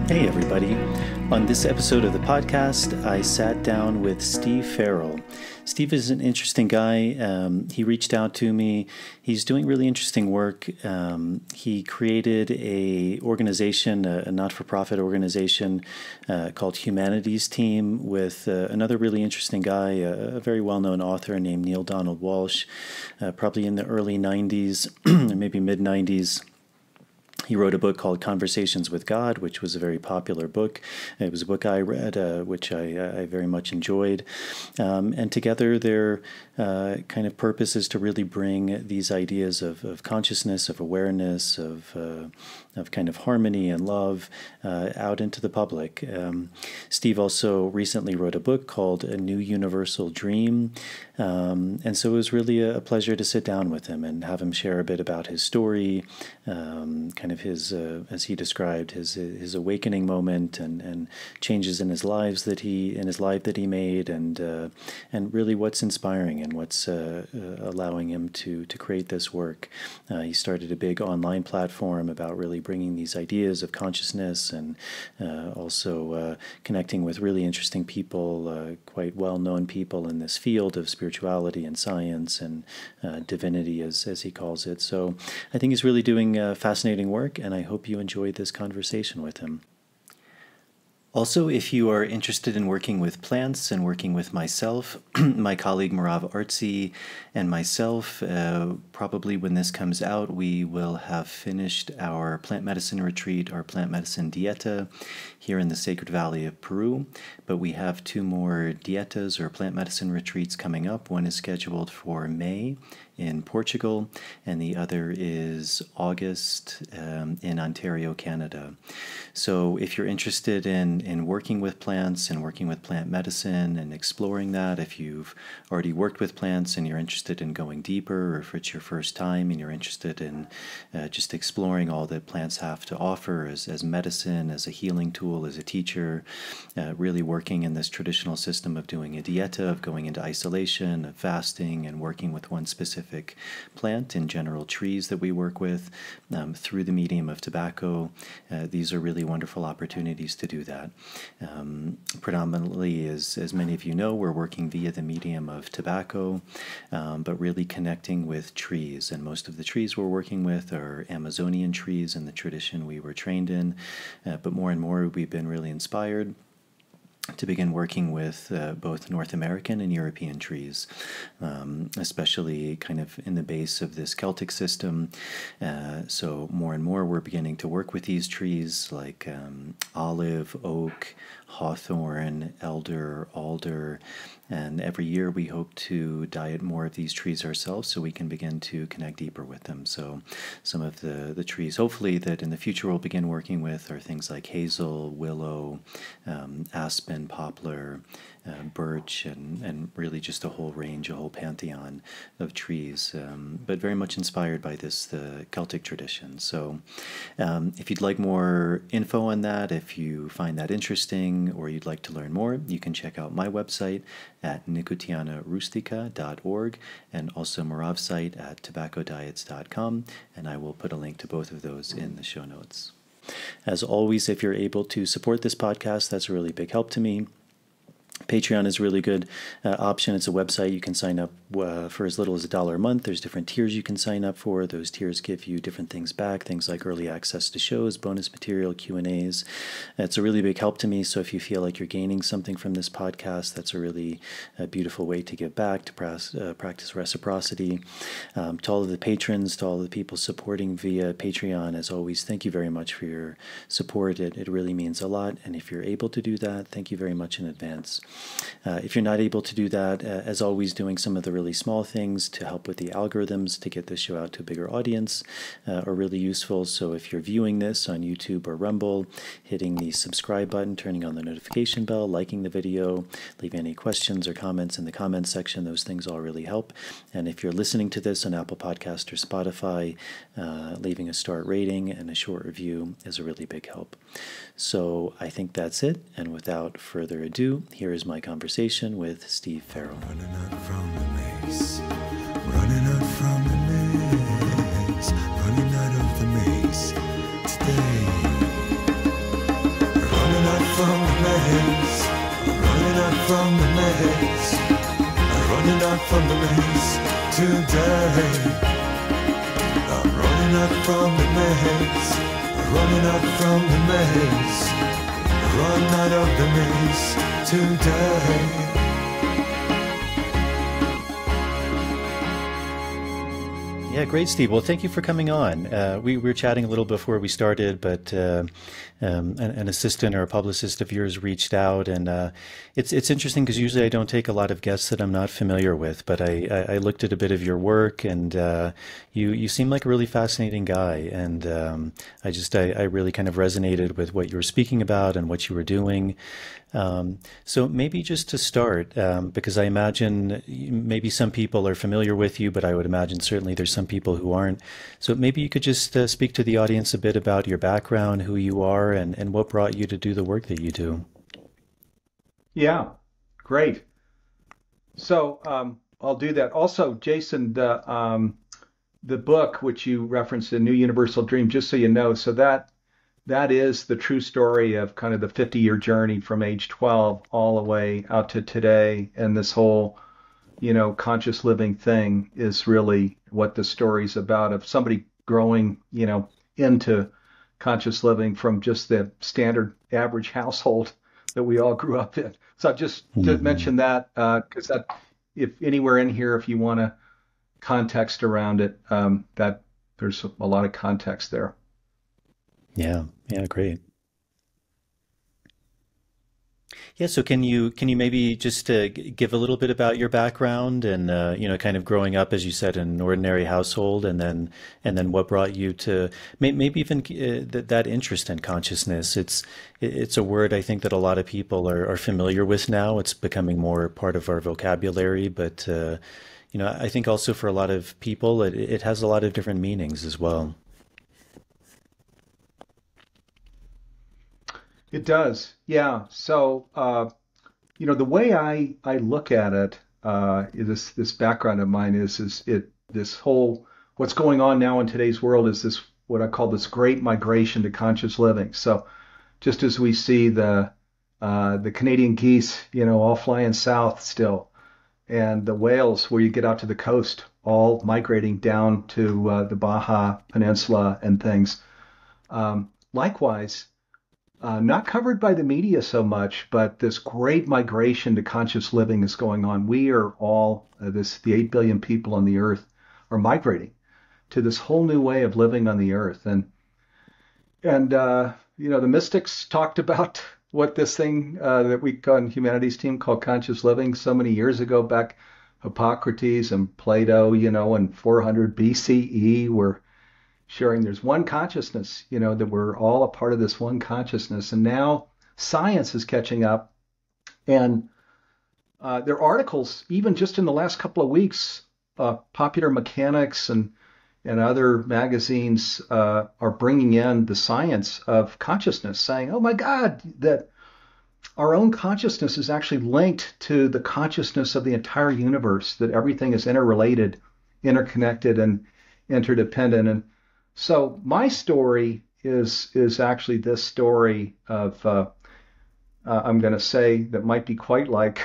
Hey everybody. On this episode of the podcast, I sat down with Steve Farrell. Steve is an interesting guy. He reached out to me. He's doing really interesting work. He created a organization, a not-for-profit organization called Humanities Team with another really interesting guy, a very well-known author named Neil Donald Walsh, probably in the early 90s or maybe mid-90s. He wrote a book called Conversations with God, which was a very popular book. It was a book I read, which I very much enjoyed. And together their kind of purpose is to really bring these ideas of consciousness, of awareness, of kind of harmony and love out into the public. Steve also recently wrote a book called A New Universal Dream. And so it was really a pleasure to sit down with him and have him share a bit about his story, kind of his, as he described, his awakening moment and changes in his life that he made, and really what's inspiring and what's allowing him to create this work. He started a big online platform about really bringing these ideas of consciousness and also connecting with really interesting people, quite well-known people in this field of spirituality and science and divinity, as he calls it. So I think he's really doing fascinating work, and I hope you enjoyed this conversation with him. Also, if you are interested in working with plants and working with myself, my colleague Merav Artzi and myself, probably when this comes out, we will have finished our plant medicine retreat, our plant medicine dieta here in the Sacred Valley of Peru. But we have 2 more dietas or plant medicine retreats coming up. One is scheduled for May in Portugal, and the other is August in Ontario, Canada. So if you're interested in working with plants and working with plant medicine and exploring that, if you've already worked with plants and you're interested in going deeper, or if it's your first time and you're interested in just exploring all that plants have to offer as medicine, as a healing tool, as a teacher, really working in this traditional system of doing a dieta, of going into isolation, of fasting, and working with one specific plant, in general trees that we work with, through the medium of tobacco. These are really wonderful opportunities to do that. Predominantly, as many of you know, we're working via the medium of tobacco, but really connecting with trees. And most of the trees we're working with are Amazonian trees in the tradition we were trained in. But more and more, we've been really inspired to begin working with both North American and European trees, especially kind of in the base of this Celtic system. So more and more we're beginning to work with these trees like olive, oak, hawthorn, elder, alder, and every year we hope to diet more of these trees ourselves so we can begin to connect deeper with them. So some of the trees, hopefully, that in the future we'll begin working with are things like hazel, willow, aspen, poplar, birch, and really just a whole range, a whole pantheon of trees, but very much inspired by the Celtic tradition. So if you'd like more info on that, if you find that interesting, or you'd like to learn more, you can check out my website at nicotianarustica.org, and also Merav's site at tobaccodiets.com, and I will put a link to both of those in the show notes. As always, if you're able to support this podcast, that's a really big help to me. Patreon is a really good option. It's a website you can sign up for as little as $1 a month. There's different tiers you can sign up for. Those tiers give you different things back, things like early access to shows, bonus material, Q&As. It's a really big help to me, so if you feel like you're gaining something from this podcast, that's a really beautiful way to give back, to practice reciprocity. To all of the patrons, to all of the people supporting via Patreon, as always, thank you very much for your support. It really means a lot, and if you're able to do that, thank you very much in advance. If you're not able to do that, as always, doing some of the really small things to help with the algorithms to get this show out to a bigger audience are really useful. So if you're viewing this on YouTube or Rumble, hitting the subscribe button, turning on the notification bell, liking the video, leaving any questions or comments in the comments section, those things all really help. And if you're listening to this on Apple Podcast or Spotify, leaving a star rating and a short review is a really big help. So I think that's it. And without further ado, here is my conversation with Steve Farrell. Running out from the maze, running out from the maze, running out of the maze today. out from the maze. I'm running out from the maze. I'm running out from the maze today. I'm running out from the maze. I'm running out from the maze. Run out of the maze today. Yeah, great, Steve. Well, thank you for coming on. We were chatting a little before we started, but an assistant or a publicist of yours reached out, and it's interesting because usually I don't take a lot of guests that I'm not familiar with, but I looked at a bit of your work, and you seem like a really fascinating guy, and I really kind of resonated with what you were speaking about and what you were doing. So maybe just to start, because I imagine maybe some people are familiar with you, but I would imagine certainly there's some people who aren't. So maybe you could just speak to the audience a bit about your background, who you are, and what brought you to do the work that you do. Yeah, great. So I'll do that. Also, Jason, the book which you referenced, The New Universal Dream, just so you know, so that is the true story of kind of the 50-year journey from age 12 all the way out to today. And this whole, conscious living thing is really what the story's about, of somebody growing, into conscious living from just the standard average household that we all grew up in. So just to mention that, because that, if anywhere in here, if you want to context around it, that there's a lot of context there. Yeah, yeah, great. Yeah, so can you maybe just give a little bit about your background and kind of growing up, as you said, in an ordinary household, and then what brought you to maybe even that interest in consciousness. It's a word I think that a lot of people are familiar with now. It's becoming more part of our vocabulary, but I think also for a lot of people it has a lot of different meanings as well. It does. Yeah. So, the way I look at it, this background of mine is this whole, what's going on now in today's world is this, what I call this great migration to conscious living. So just as we see the Canadian geese, all flying south still, and the whales where you get out to the coast, all migrating down to the Baja Peninsula and things. Likewise, not covered by the media so much, but this great migration to conscious living is going on. We are all, the 8 billion people on the earth are migrating to this whole new way of living on the earth. And the mystics talked about what this thing that we on humanities team called conscious living so many years ago, back Hippocrates and Plato, in 400 BCE, were sharing there's one consciousness, that we're all a part of this one consciousness. And now science is catching up. And there are articles, even just in the last couple of weeks, Popular Mechanics and other magazines are bringing in the science of consciousness, saying, oh my God, that our own consciousness is actually linked to the consciousness of the entire universe, that everything is interrelated, interconnected, and interdependent. And so my story is actually this story of, I'm going to say, that might be quite like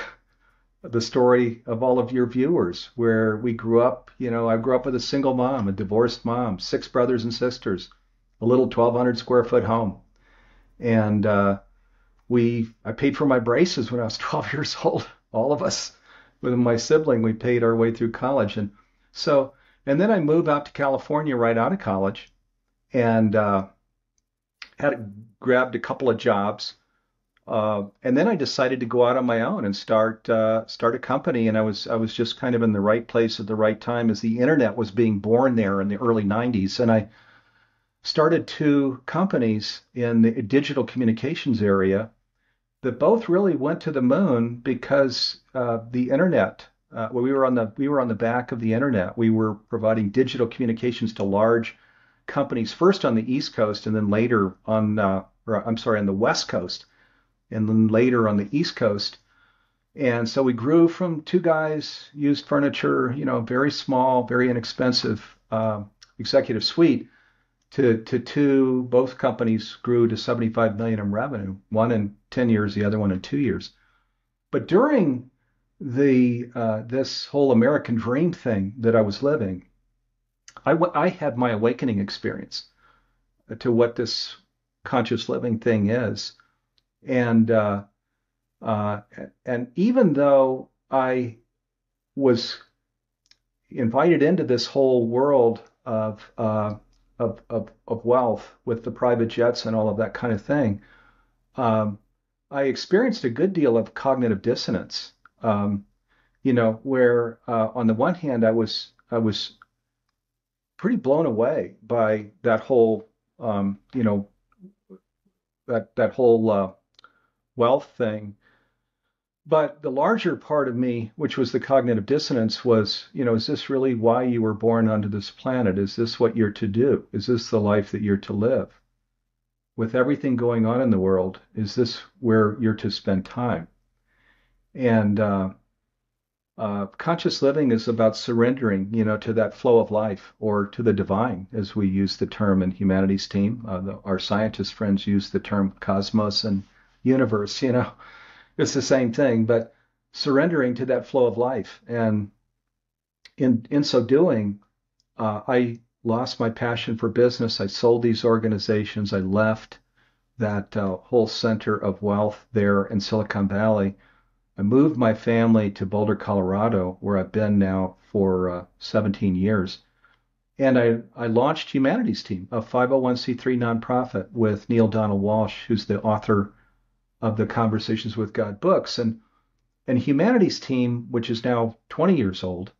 the story of all of your viewers, where we grew up, I grew up with a single mom, a divorced mom, 6 brothers and sisters, a little 1,200 square foot home. And I paid for my braces when I was 12 years old. All of us, with my sibling, we paid our way through college. And then I moved out to California right out of college, and grabbed a couple of jobs. And then I decided to go out on my own and start a company. And I was just kind of in the right place at the right time, as the internet was being born there in the early 90s. And I started 2 companies in the digital communications area that both really went to the moon because the internet. We were on the back of the internet. We were providing digital communications to large companies, first on the East Coast, and then later on the West Coast, and then later on the East Coast. And so we grew from 2 guys, used furniture, very small, very inexpensive executive suite, to two. Both companies grew to 75 million in revenue, one in 10 years, the other one in 2 years. But during the this whole American dream thing that I was living, I had my awakening experience to what this conscious living thing is. And uh, and even though I was invited into this whole world of wealth with the private jets and all of that kind of thing, um, I experienced a good deal of cognitive dissonance. Where on the one hand I was pretty blown away by that whole that whole wealth thing. But the larger part of me, which was the cognitive dissonance, was, is this really why you were born onto this planet? Is this what you're to do? Is this the life that you're to live? With everything going on in the world, is this where you're to spend time? And conscious living is about surrendering, to that flow of life or to the divine, as we use the term in humanities team. Our scientist friends use the term cosmos and universe. It's the same thing, but surrendering to that flow of life. And in so doing, I lost my passion for business. I sold these organizations. I left that whole center of wealth there in Silicon Valley. I moved my family to Boulder, Colorado, where I've been now for 17 years. And I launched Humanities Team, a 501c3 nonprofit with Neale Donald Walsch, who's the author of the Conversations with God books. And Humanities Team, which is now 20 years old,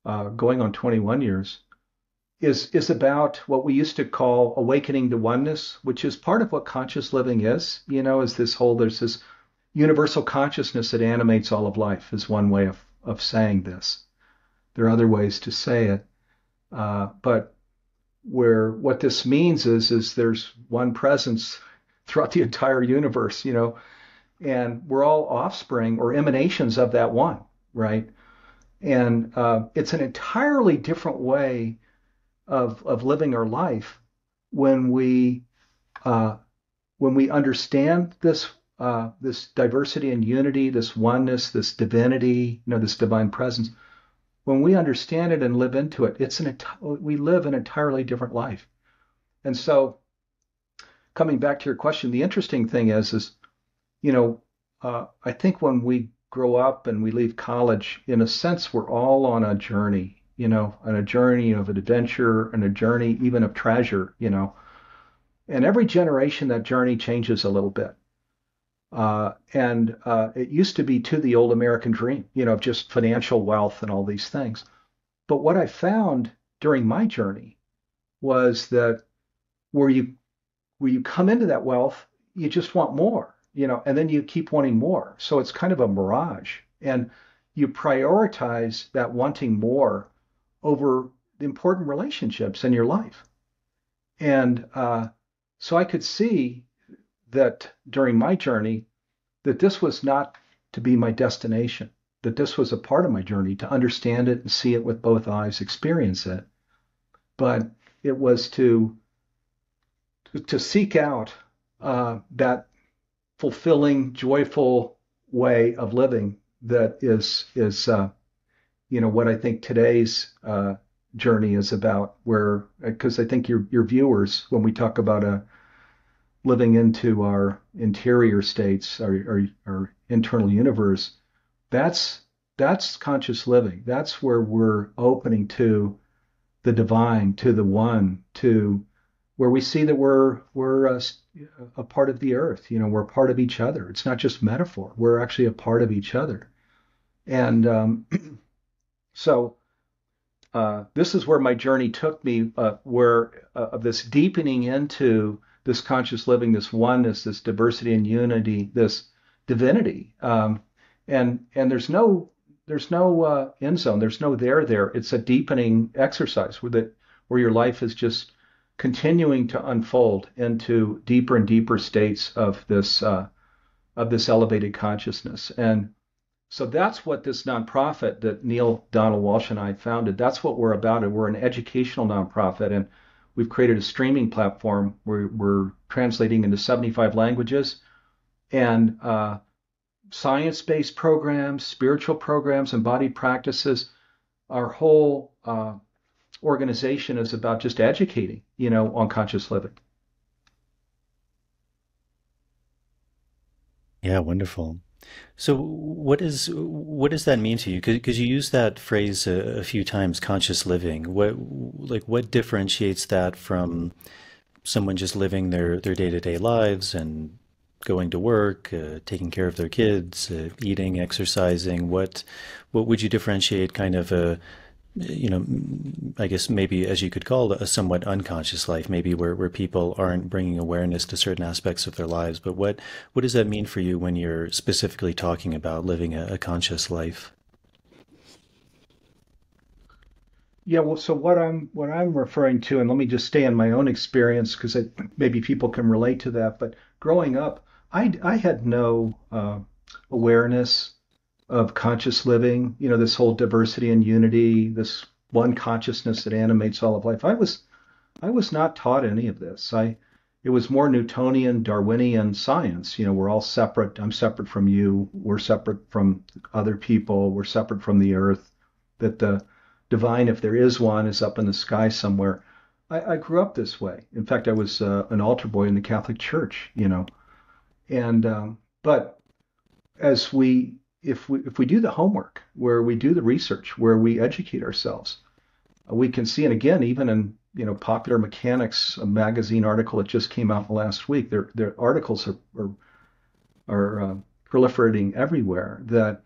going on 21 years, is about what we used to call awakening to oneness, which is part of what conscious living is. Is there's this universal consciousness that animates all of life, is one way of saying this. There are other ways to say it. But what this means is there's one presence throughout the entire universe, and we're all offspring or emanations of that one, right? And it's an entirely different way of living our life when we understand this diversity and unity, this oneness, this divinity, this divine presence. When we understand it and live into it, we live an entirely different life. And so, coming back to your question, the interesting thing is I think when we grow up and we leave college, in a sense, we're all on a journey, on a journey of an adventure and a journey even of treasure, and every generation that journey changes a little bit. And it used to be to the old American dream, of just financial wealth and all these things. But what I found during my journey was that where you come into that wealth, you just want more, and then you keep wanting more. So it's kind of a mirage, and you prioritize that wanting more over the important relationships in your life. And so I could see that during my journey, that this was not to be my destination, that this was a part of my journey, to understand it and see it with both eyes, experience it. But it was to seek out that fulfilling, joyful way of living that is what I think today's journey is about. Because I think your viewers, when we talk about living into our interior states, our internal universe, that's conscious living. That's where we're opening to the divine, to the one, to where we see that we're a part of the earth. We're a part of each other. It's not just metaphor. We're actually a part of each other. And so this is where my journey took me, of this deepening into this conscious living, this oneness, this diversity and unity, this divinity. And there's no end zone. There's no there. It's a deepening exercise where your life is just continuing to unfold into deeper and deeper states of this elevated consciousness. And so that's what this nonprofit that Neale Donald Walsch and I founded, that's what we're about. And we're an educational nonprofit. And we've created a streaming platform where we're translating into 75 languages, and science-based programs, spiritual programs, embodied practices. Our whole organization is about just educating, on conscious living. Yeah, wonderful. So what does that mean to you? Because you use that phrase a few times, conscious living. What differentiates that from someone just living their day-to-day lives and going to work, taking care of their kids, eating, exercising? What would you differentiate kind of I guess maybe as you could call it, a somewhat unconscious life, maybe where people aren't bringing awareness to certain aspects of their lives. But what does that mean for you when you're specifically talking about living a conscious life? Yeah, well, so what I'm referring to, and let me just stay in my own experience because maybe people can relate to that. But growing up, I had no awareness of conscious living. This whole diversity and unity, this one consciousness that animates all of life. I was not taught any of this. It was more Newtonian, Darwinian science. We're all separate. I'm separate from you. We're separate from other people. We're separate from the earth. That the divine, if there is one, is up in the sky somewhere. I grew up this way. In fact, I was an altar boy in the Catholic Church. And but as we if we do the homework, where we do the research, where we educate ourselves, we can see, and again, even in Popular Mechanics, a magazine article that just came out last week, their articles are proliferating everywhere that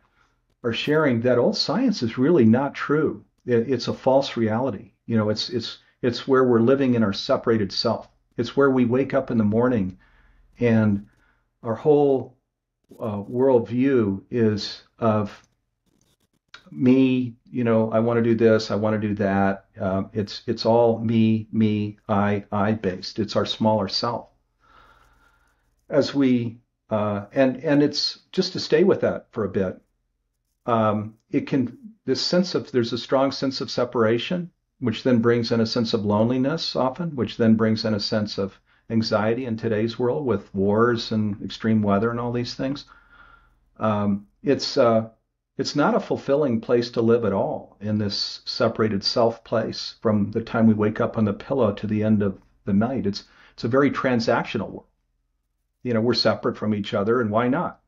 are sharing that old science is really not true. It's a false reality. It's where we're living in our separated self. It's where we wake up in the morning and our whole worldview is of me. I want to do this, I want to do that. It's all me, I based. It's our smaller self. As we and it's just to stay with that for a bit. It can there's a strong sense of separation, which then brings in a sense of loneliness often, which then brings in a sense of anxiety in today's world with wars and extreme weather and all these things. It's not a fulfilling place to live at all in this separated self place from the time we wake up on the pillow to the end of the night. It's a very transactional world. We're separate from each other, and why not?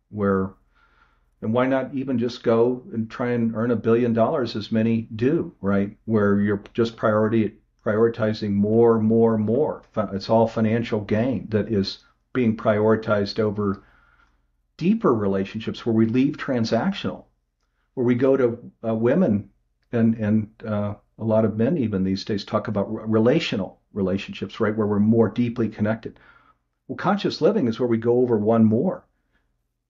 And why not even just go and try and earn $1 billion as many do, right? Where you're just prioritizing more. It's all financial gain that is being prioritized over deeper relationships where we leave transactional, where we go to women and a lot of men even these days talk about relational relationships, right? Where we're more deeply connected. Well, conscious living is where we go over one more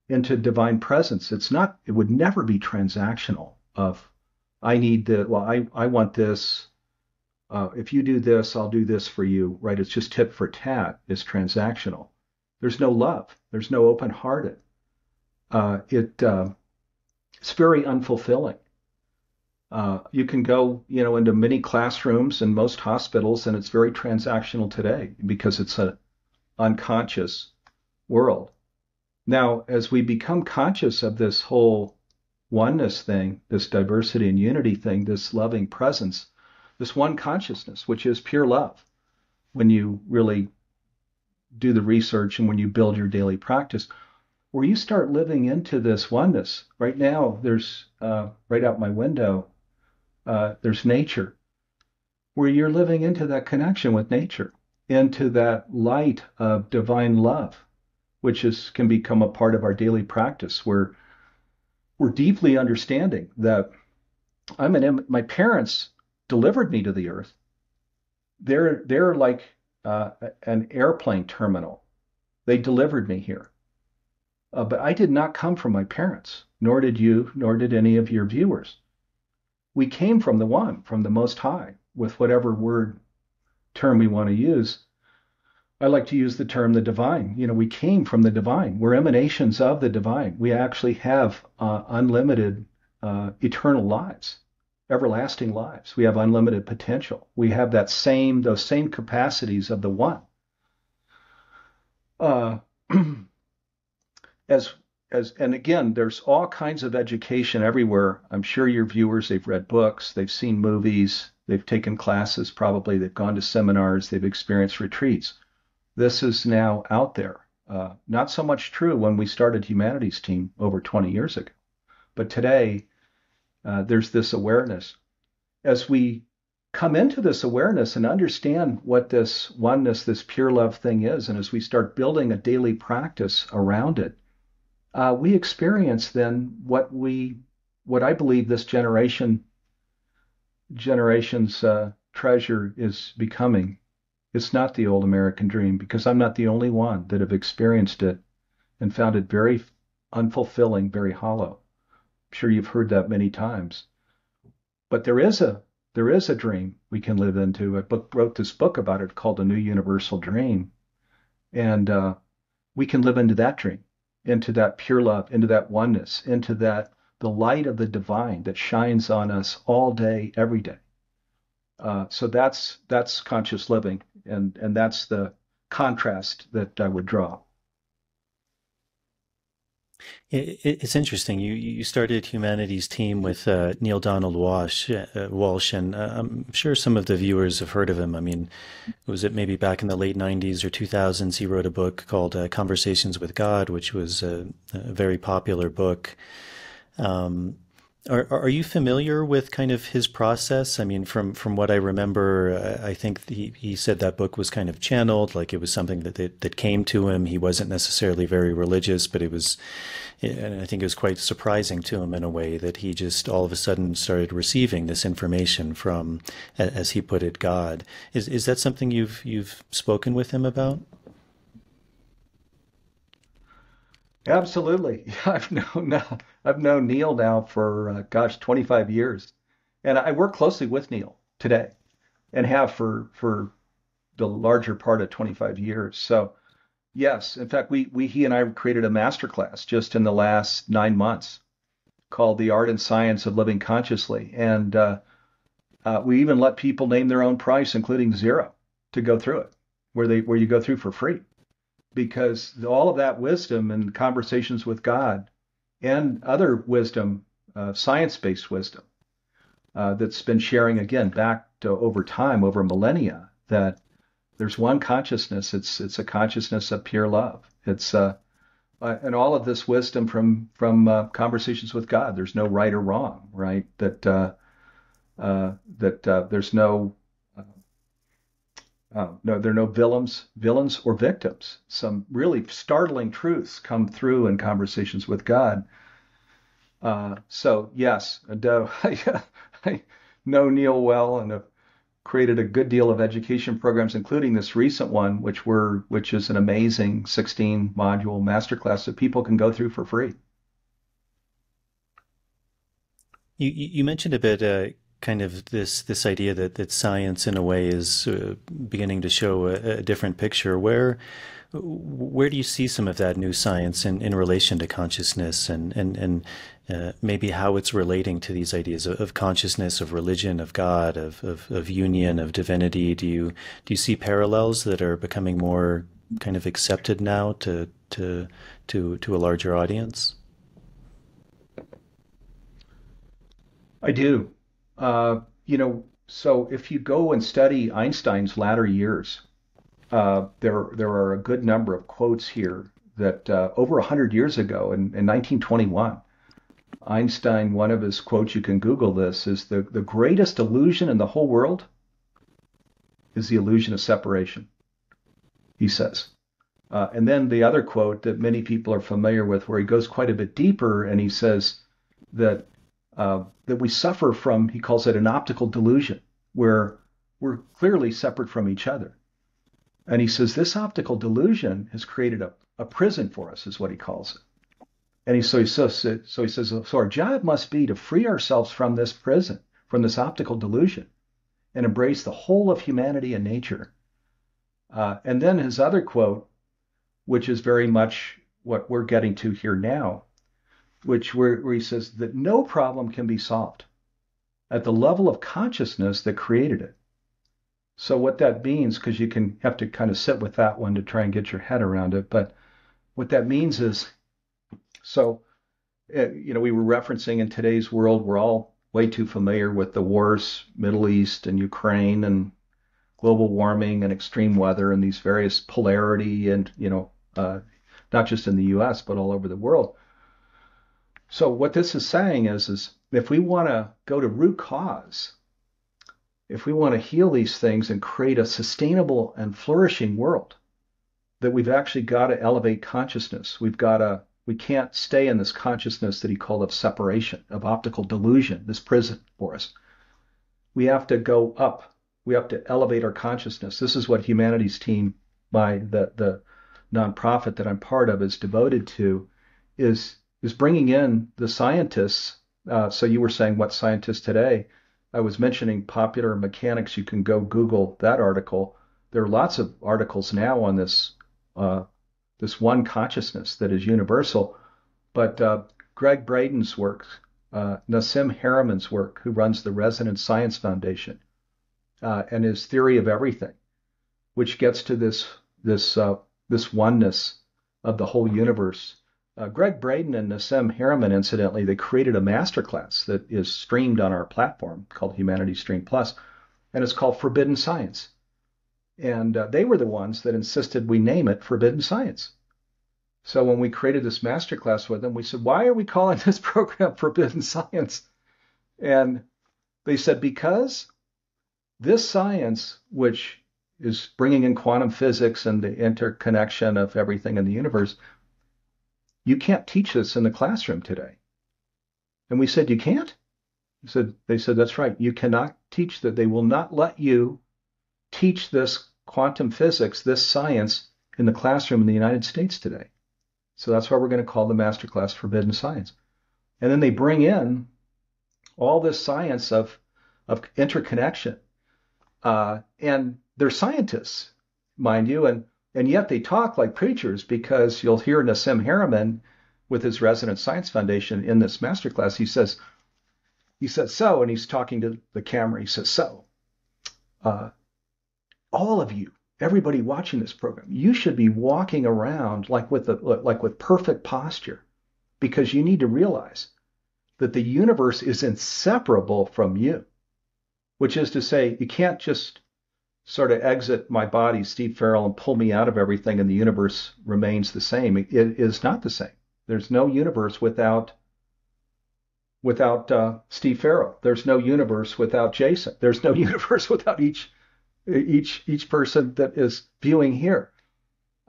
into divine presence. It would never be transactional of, I want this. If you do this, I'll do this for you, right? It's just tit for tat. It's transactional. There's no love. There's no open-hearted. It's very unfulfilling. You can go, into many classrooms in most hospitals, and it's very transactional today because it's an unconscious world. Now, as we become conscious of this whole oneness thing, this diversity and unity thing, this loving presence, this one consciousness, which is pure love, when you really do the research and when you build your daily practice, where you start living into this oneness. Right now, there's, right out my window, there's nature, where you're living into that connection with nature, into that light of divine love, which can become a part of our daily practice, where we're deeply understanding that my parents delivered me to the earth. They're like an airplane terminal. They delivered me here. But I did not come from my parents, nor did you, nor did any of your viewers. We came from the one, from the Most High, with whatever term we want to use. I like to use the term the divine. We came from the divine. We're emanations of the divine. We actually have unlimited eternal lives. everlasting lives. We have unlimited potential. We have those same capacities of the one. Uh, as and again, there's all kinds of education everywhere. I'm sure your viewers, they've read books, they've seen movies, they've taken classes, probably they've gone to seminars, they've experienced retreats. This is now out there. Not so much true when we started Humanities Team over 20 years ago, but today there's this awareness. As we come into this awareness and understand what this oneness, this pure love thing is, and as we start building a daily practice around it, we experience then what I believe this generation's treasure is becoming. It's not the old American dream, because I'm not the only one that have experienced it and found it very unfulfilling, very hollow. I'm sure you've heard that many times. But there is a dream we can live into. I wrote this book about it called The New Universal Dream. And we can live into that dream, into that pure love, into that oneness, into the light of the divine that shines on us all day, every day. So that's conscious living, and that's the contrast that I would draw. It's interesting. You started Humanities Team with Neale Donald Walsh, and I'm sure some of the viewers have heard of him. I mean, was it maybe back in the late 90s or 2000s? He wrote a book called Conversations with God, which was a very popular book. Are you familiar with kind of his process? I mean, from what I remember, I think he said that book was kind of channeled, like it was something that came to him. He wasn't necessarily very religious, but and I think it was quite surprising to him in a way that he just all of a sudden started receiving this information from, as he put it, God. Is that something you've spoken with him about? Absolutely. I've known Neale now for 25 years, and I work closely with Neale today, and have for the larger part of 25 years. So yes, in fact, he and I created a masterclass just in the last 9 months called The Art and Science of Living Consciously, and we even let people name their own price, including zero, to go through it, where you go through for free. Because all of that wisdom and conversations with God and other wisdom, science-based wisdom, that's been sharing again back to over time, over millennia, that there's one consciousness. It's a consciousness of pure love. It's and all of this wisdom from conversations with God. There's no right or wrong, right? That there's no. No, there are no villains or victims. Some really startling truths come through in conversations with God. So yes, I know Neale well, and have created a good deal of education programs, including this recent one, which is an amazing 16-module masterclass that people can go through for free. You mentioned a bit kind of this idea that science in a way is beginning to show a different picture. Where do you see some of that new science in relation to consciousness, and maybe how it's relating to these ideas of consciousness, of religion, of God, of union, of divinity? Do you see parallels that are becoming more kind of accepted now to a larger audience? I do. So if you go and study Einstein's latter years, there are a good number of quotes here that over 100 years ago, in 1921, Einstein, one of his quotes, you can Google this, is the greatest illusion in the whole world is the illusion of separation, he says. And then the other quote that many people are familiar with, where he goes quite a bit deeper, and he says that we suffer from, he calls it an optical delusion, where we're clearly separate from each other. And he says this optical delusion has created a prison for us, is what he calls it. And he says, so our job must be to free ourselves from this prison, from this optical delusion, and embrace the whole of humanity and nature. And then his other quote, which is very much what we're getting to here now, where he says that no problem can be solved at the level of consciousness that created it. So what that means, because you can have to kind of sit with that one to try and get your head around it, but what that means is, so, we were referencing in today's world, we're all way too familiar with the wars, Middle East and Ukraine and global warming and extreme weather and these various polarity and, not just in the US, but all over the world. So what this is saying is if we want to go to root cause, if we want to heal these things and create a sustainable and flourishing world, that we've actually got to elevate consciousness. We can't stay in this consciousness that he called of separation, of optical delusion, this prison for us. We have to go up. We have to elevate our consciousness. This is what Humanities Team, the nonprofit that I'm part of, is devoted to, is bringing in the scientists. So you were saying what scientists today? I was mentioning popular mechanics. You can go Google that article. There are lots of articles now on this one consciousness that is universal. But Greg Braden's work, Nassim Harameyn's work, who runs the Resonance Science Foundation, and his theory of everything, which gets to this oneness of the whole universe. Greg Braden and Nassim Harameyn, incidentally, they created a masterclass that is streamed on our platform called Humanity Stream Plus, and it's called Forbidden Science. And they were the ones that insisted we name it Forbidden Science. So when we created this masterclass with them, we said, why are we calling this program Forbidden Science? And they said, because this science, which is bringing in quantum physics and the interconnection of everything in the universe, you can't teach this in the classroom today. And we said, you can't? They said, that's right. You cannot teach that. They will not let you teach this quantum physics, this science, in the classroom in the United States today. So that's why we're going to call the masterclass Forbidden Science. And then they bring in all this science of interconnection. And they're scientists, mind you, and yet they talk like preachers, because you'll hear Nassim Harameyn with his Resonance Science Foundation in this masterclass. He says, so, and he's talking to the camera. He says, so, all of you, everybody watching this program, you should be walking around like with perfect posture, because you need to realize that the universe is inseparable from you, which is to say, you can't just sort of exit my body, Steve Farrell, and pull me out of everything and the universe remains the same. It is not the same. There's no universe without Steve Farrell. There's no universe without Jason. There's no universe without each person that is viewing here.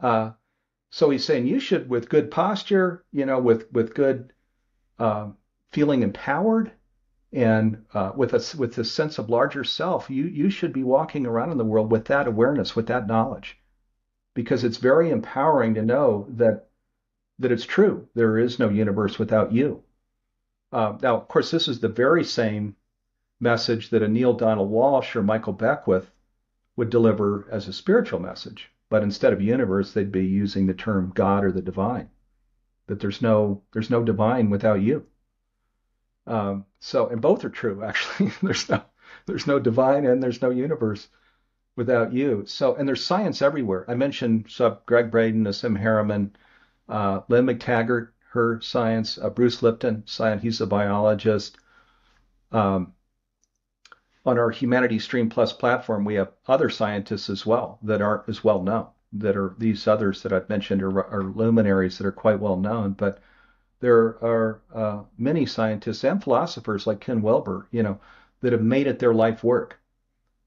So he's saying you should, with good posture, with good feeling empowered, and with a sense of larger self, you should be walking around in the world with that awareness, with that knowledge, because it's very empowering to know that it's true. There is no universe without you. Now, of course, this is the very same message that a Neale Donald Walsh or Michael Beckwith would deliver as a spiritual message, but instead of universe, they'd be using the term God or the divine. That there's no divine without you. And both are true, actually. there's no divine and there's no universe without you. So, and there's science everywhere. I mentioned Greg Braden, Nassim Harameyn, Lynn McTaggart, her science, Bruce Lipton, science. He's a biologist. On our Humanity Stream Plus platform, we have other scientists as well that aren't as well known. That are these others that I've mentioned are luminaries that are quite well known, but there are many scientists and philosophers like Ken Wilber, that have made it their life work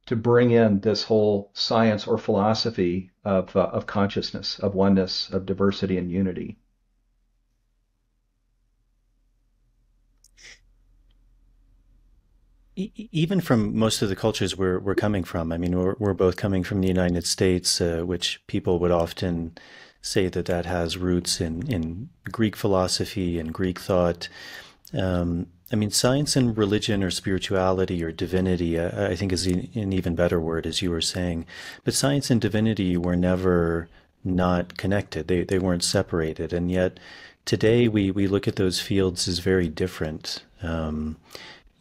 to bring in this whole science or philosophy of consciousness, of oneness, of diversity and unity. Even from most of the cultures we're coming from, I mean, we're both coming from the United States, which people would often say that has roots in Greek philosophy and Greek thought. I mean, science and religion or spirituality or divinity, I think is an even better word, as you were saying. But science and divinity were never not connected. They weren't separated. And yet today we look at those fields as very different.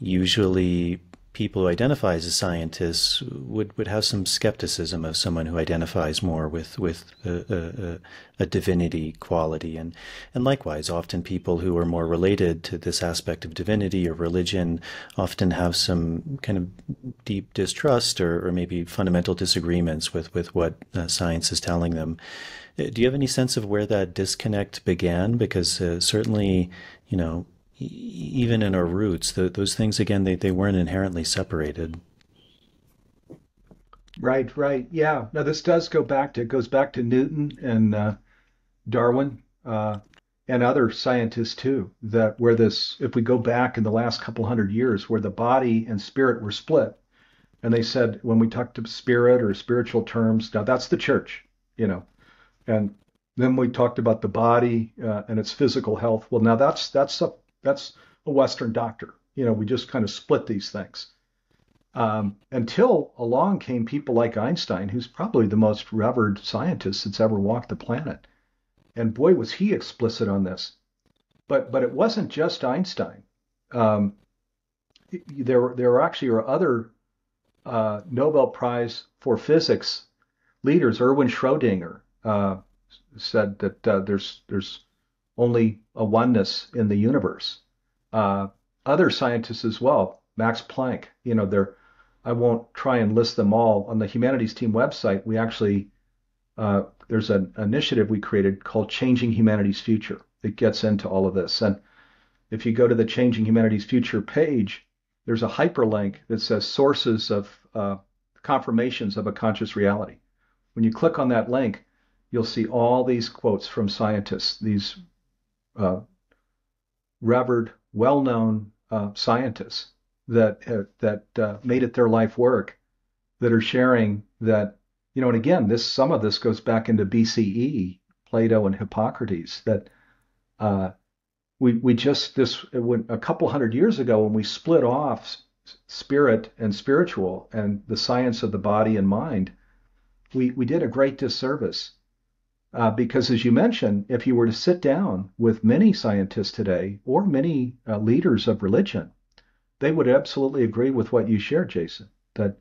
usually people who identify as scientists would have some skepticism of someone who identifies more with a divinity quality, and likewise, often people who are more related to this aspect of divinity or religion often have some kind of deep distrust or maybe fundamental disagreements with what science is telling them. Do you have any sense of where that disconnect began? Because certainly, you know, even in our roots, those things, again, they weren't inherently separated. Right, right. Yeah. Now this goes back to Newton and Darwin and other scientists too. That where this, if we go back in the last couple hundred years, where the body and spirit were split, and they said when we talked to spirit or spiritual terms, now that's the church, you know, and then we talked about the body and its physical health. Well, now that's a Western doctor. You know, we just kind of split these things. Until along came people like Einstein, who's probably the most revered scientist that's ever walked the planet. And boy, was he explicit on this. But it wasn't just Einstein. There actually are other Nobel Prize for physics leaders. Erwin Schrödinger said that there's only a oneness in the universe. Other scientists as well, Max Planck, you know, I won't try and list them all. On the Humanities Team website, we actually, there's an initiative we created called Changing Humanity's Future. It gets into all of this. And if you go to the Changing Humanity's Future page, there's a hyperlink that says sources of confirmations of a conscious reality. When you click on that link, you'll see all these quotes from scientists, these revered, well-known scientists that made it their life work, that are sharing that, you know, and again, some of this goes back into BCE, Plato and Hippocrates, that when a couple hundred years ago, when we split off spirit and spiritual and the science of the body and mind, we did a great disservice. Because as you mentioned, if you were to sit down with many scientists today or many leaders of religion, they would absolutely agree with what you shared, Jason, that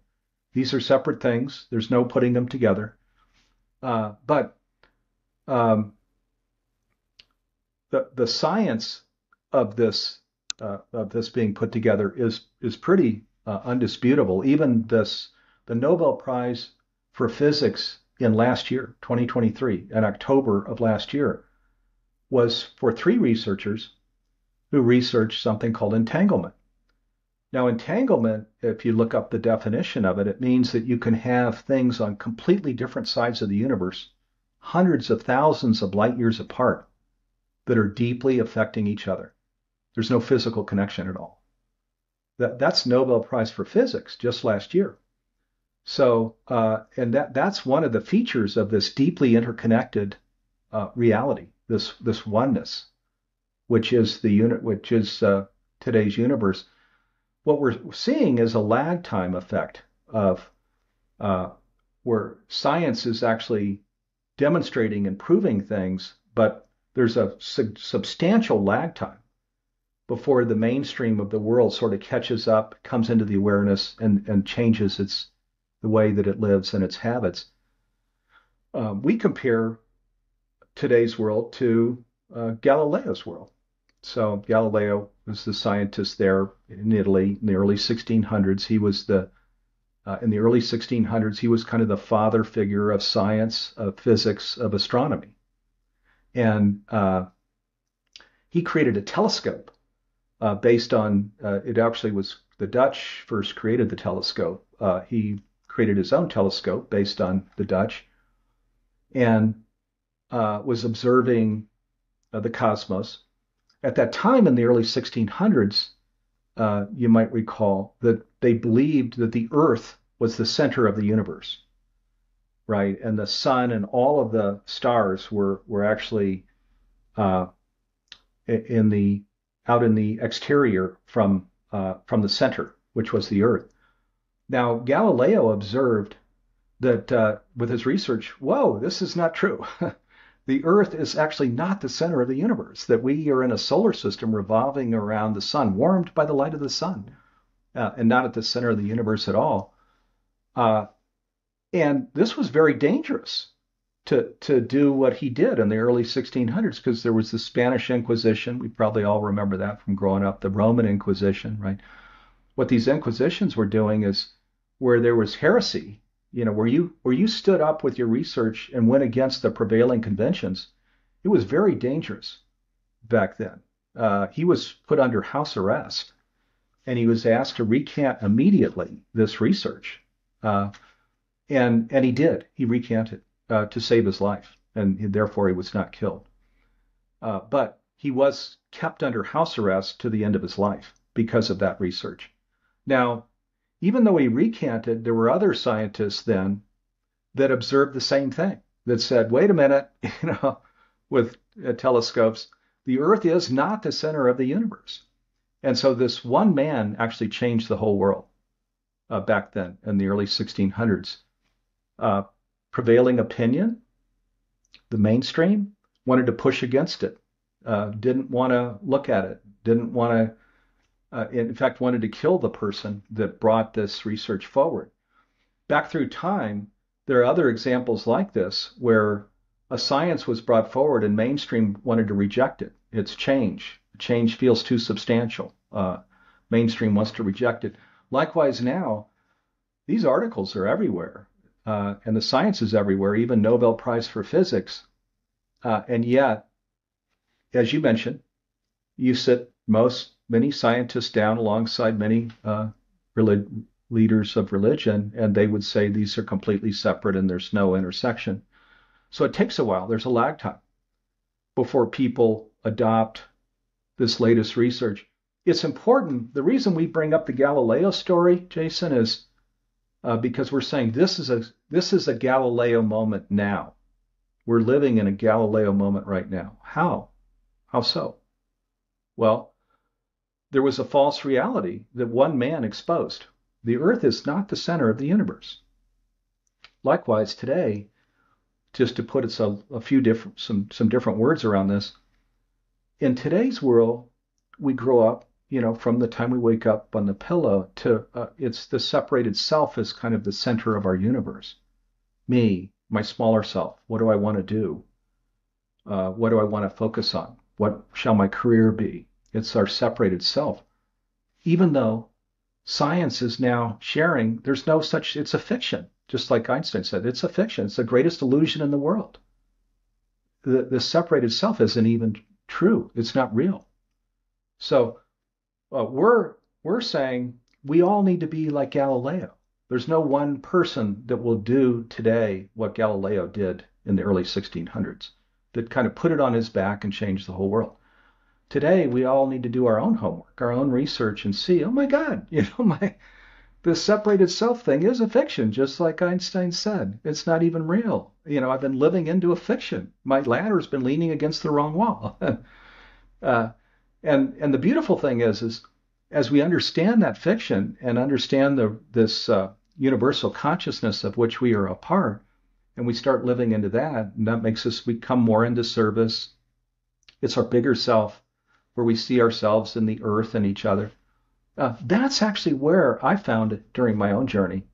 these are separate things. There's no putting them together. But the science of this being put together is pretty undisputable. Even the Nobel Prize for Physics in last year, 2023, in October of last year, was for 3 researchers who researched something called entanglement. Now, entanglement, if you look up the definition of it, it means that you can have things on completely different sides of the universe, hundreds of thousands of light years apart, that are deeply affecting each other. There's no physical connection at all. That's Nobel Prize for Physics just last year. So, and that's one of the features of this deeply interconnected reality, this oneness, which is today's universe. What we're seeing is a lag time effect of where science is actually demonstrating and proving things, but there's a substantial lag time before the mainstream of the world sort of catches up, comes into the awareness, and changes the way that it lives and its habits. We compare today's world to Galileo's world. So Galileo was the scientist there in Italy in the early 1600s. He was in the early 1600s, he was kind of the father figure of science, of physics, of astronomy. And he created a telescope based on, it actually was the Dutch first created the telescope. He created his own telescope based on the Dutch and was observing the cosmos. At that time in the early 1600s, you might recall that they believed that the Earth was the center of the universe, right? And the sun and all of the stars were actually out in the exterior from the center, which was the Earth. Now, Galileo observed that with his research, whoa, this is not true. The Earth is actually not the center of the universe, that we are in a solar system revolving around the sun, warmed by the light of the sun. and not at the center of the universe at all. Uh, and this was very dangerous to do what he did in the early 1600s, because there was the Spanish Inquisition. We probably all remember that from growing up, the Roman Inquisition, right? What these Inquisitions were doing is where there was heresy, where you stood up with your research and went against the prevailing conventions, it was very dangerous back then. He was put under house arrest, and he was asked to recant immediately this research. And he did. He recanted to save his life, and therefore he was not killed. But he was kept under house arrest to the end of his life because of that research. Now, even though he recanted, there were other scientists then that observed the same thing, that said, wait a minute, with telescopes, the Earth is not the center of the universe. And so this one man actually changed the whole world back then in the early 1600s. Prevailing opinion, the mainstream, wanted to push against it, didn't want to look at it, didn't want to, in fact, wanted to kill the person that brought this research forward. Back through time, there are other examples like this where a science was brought forward and mainstream wanted to reject it. It's change. Change feels too substantial. Mainstream wants to reject it. Likewise now, these articles are everywhere, and the science is everywhere, even Nobel Prize for Physics. And yet, as you mentioned, you sit many scientists down alongside many leaders of religion, and they would say these are completely separate and there's no intersection. So it takes a while. There's a lag time before people adopt this latest research. It's important. The reason we bring up the Galileo story, Jason, is because we're saying this is a Galileo moment now. We're living in a Galileo moment right now. How? How so? Well, there was a false reality that one man exposed. The Earth is not the center of the universe. Likewise, today, just to put some different words around this, in today's world, we grow up, from the time we wake up on the pillow to it's the separated self is kind of the center of our universe. Me, my smaller self. What do I want to do? What do I want to focus on? What shall my career be? It's our separated self. Even though science is now sharing, there's no such, it's a fiction. Just like Einstein said, it's a fiction. It's the greatest illusion in the world. The separated self isn't even true. It's not real. So we're saying we all need to be like Galileo. There's no one person that will do today what Galileo did in the early 1600s, that kind of put it on his back and changed the whole world. Today, we all need to do our own homework, our own research, and see, oh my God, the separated self thing is a fiction, just like Einstein said. It's not even real. I've been living into a fiction. My ladder's been leaning against the wrong wall. And the beautiful thing is as we understand that fiction and understand this universal consciousness of which we are a part, and we start living into that, and that makes us become more into service. It's our bigger self, where we see ourselves in the earth and each other. That's actually where I found it during my own journey.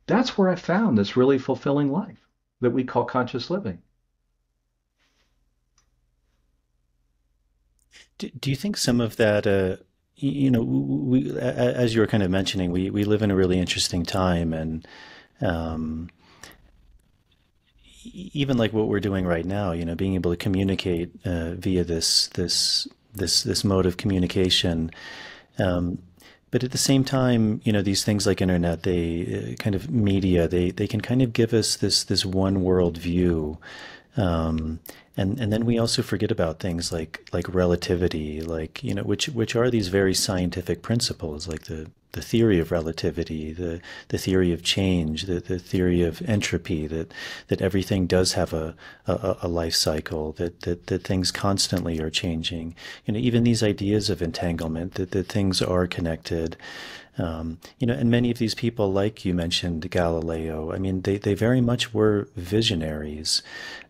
That's where I found this really fulfilling life that we call conscious living. Do you think some of that, we, as you were kind of mentioning, we live in a really interesting time, and even like what we're doing right now, being able to communicate via this mode of communication. But at the same time, these things like internet, they kind of media, they can kind of give us this one world view. And then we also forget about things like relativity, which are these very scientific principles, like the theory of relativity, the theory of change, the theory of entropy, that everything does have a life cycle, that things constantly are changing. Even these ideas of entanglement, that things are connected. And many of these people, like you mentioned, Galileo, I mean, they very much were visionaries.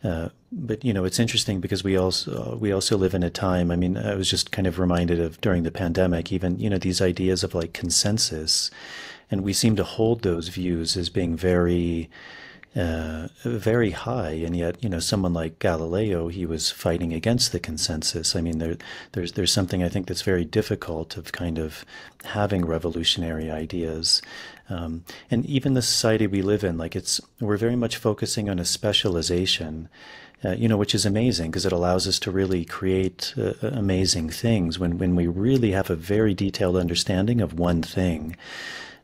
But it's interesting because we also live in a time. I mean, I was just kind of reminded of during the pandemic, even these ideas of like consensus, and we seem to hold those views as being very high, and yet someone like Galileo, he was fighting against the consensus. I mean, there's something I think that's very difficult of kind of having revolutionary ideas, and even the society we live in, like we're very much focusing on a specialization. Which is amazing because it allows us to really create amazing things when we really have a very detailed understanding of one thing.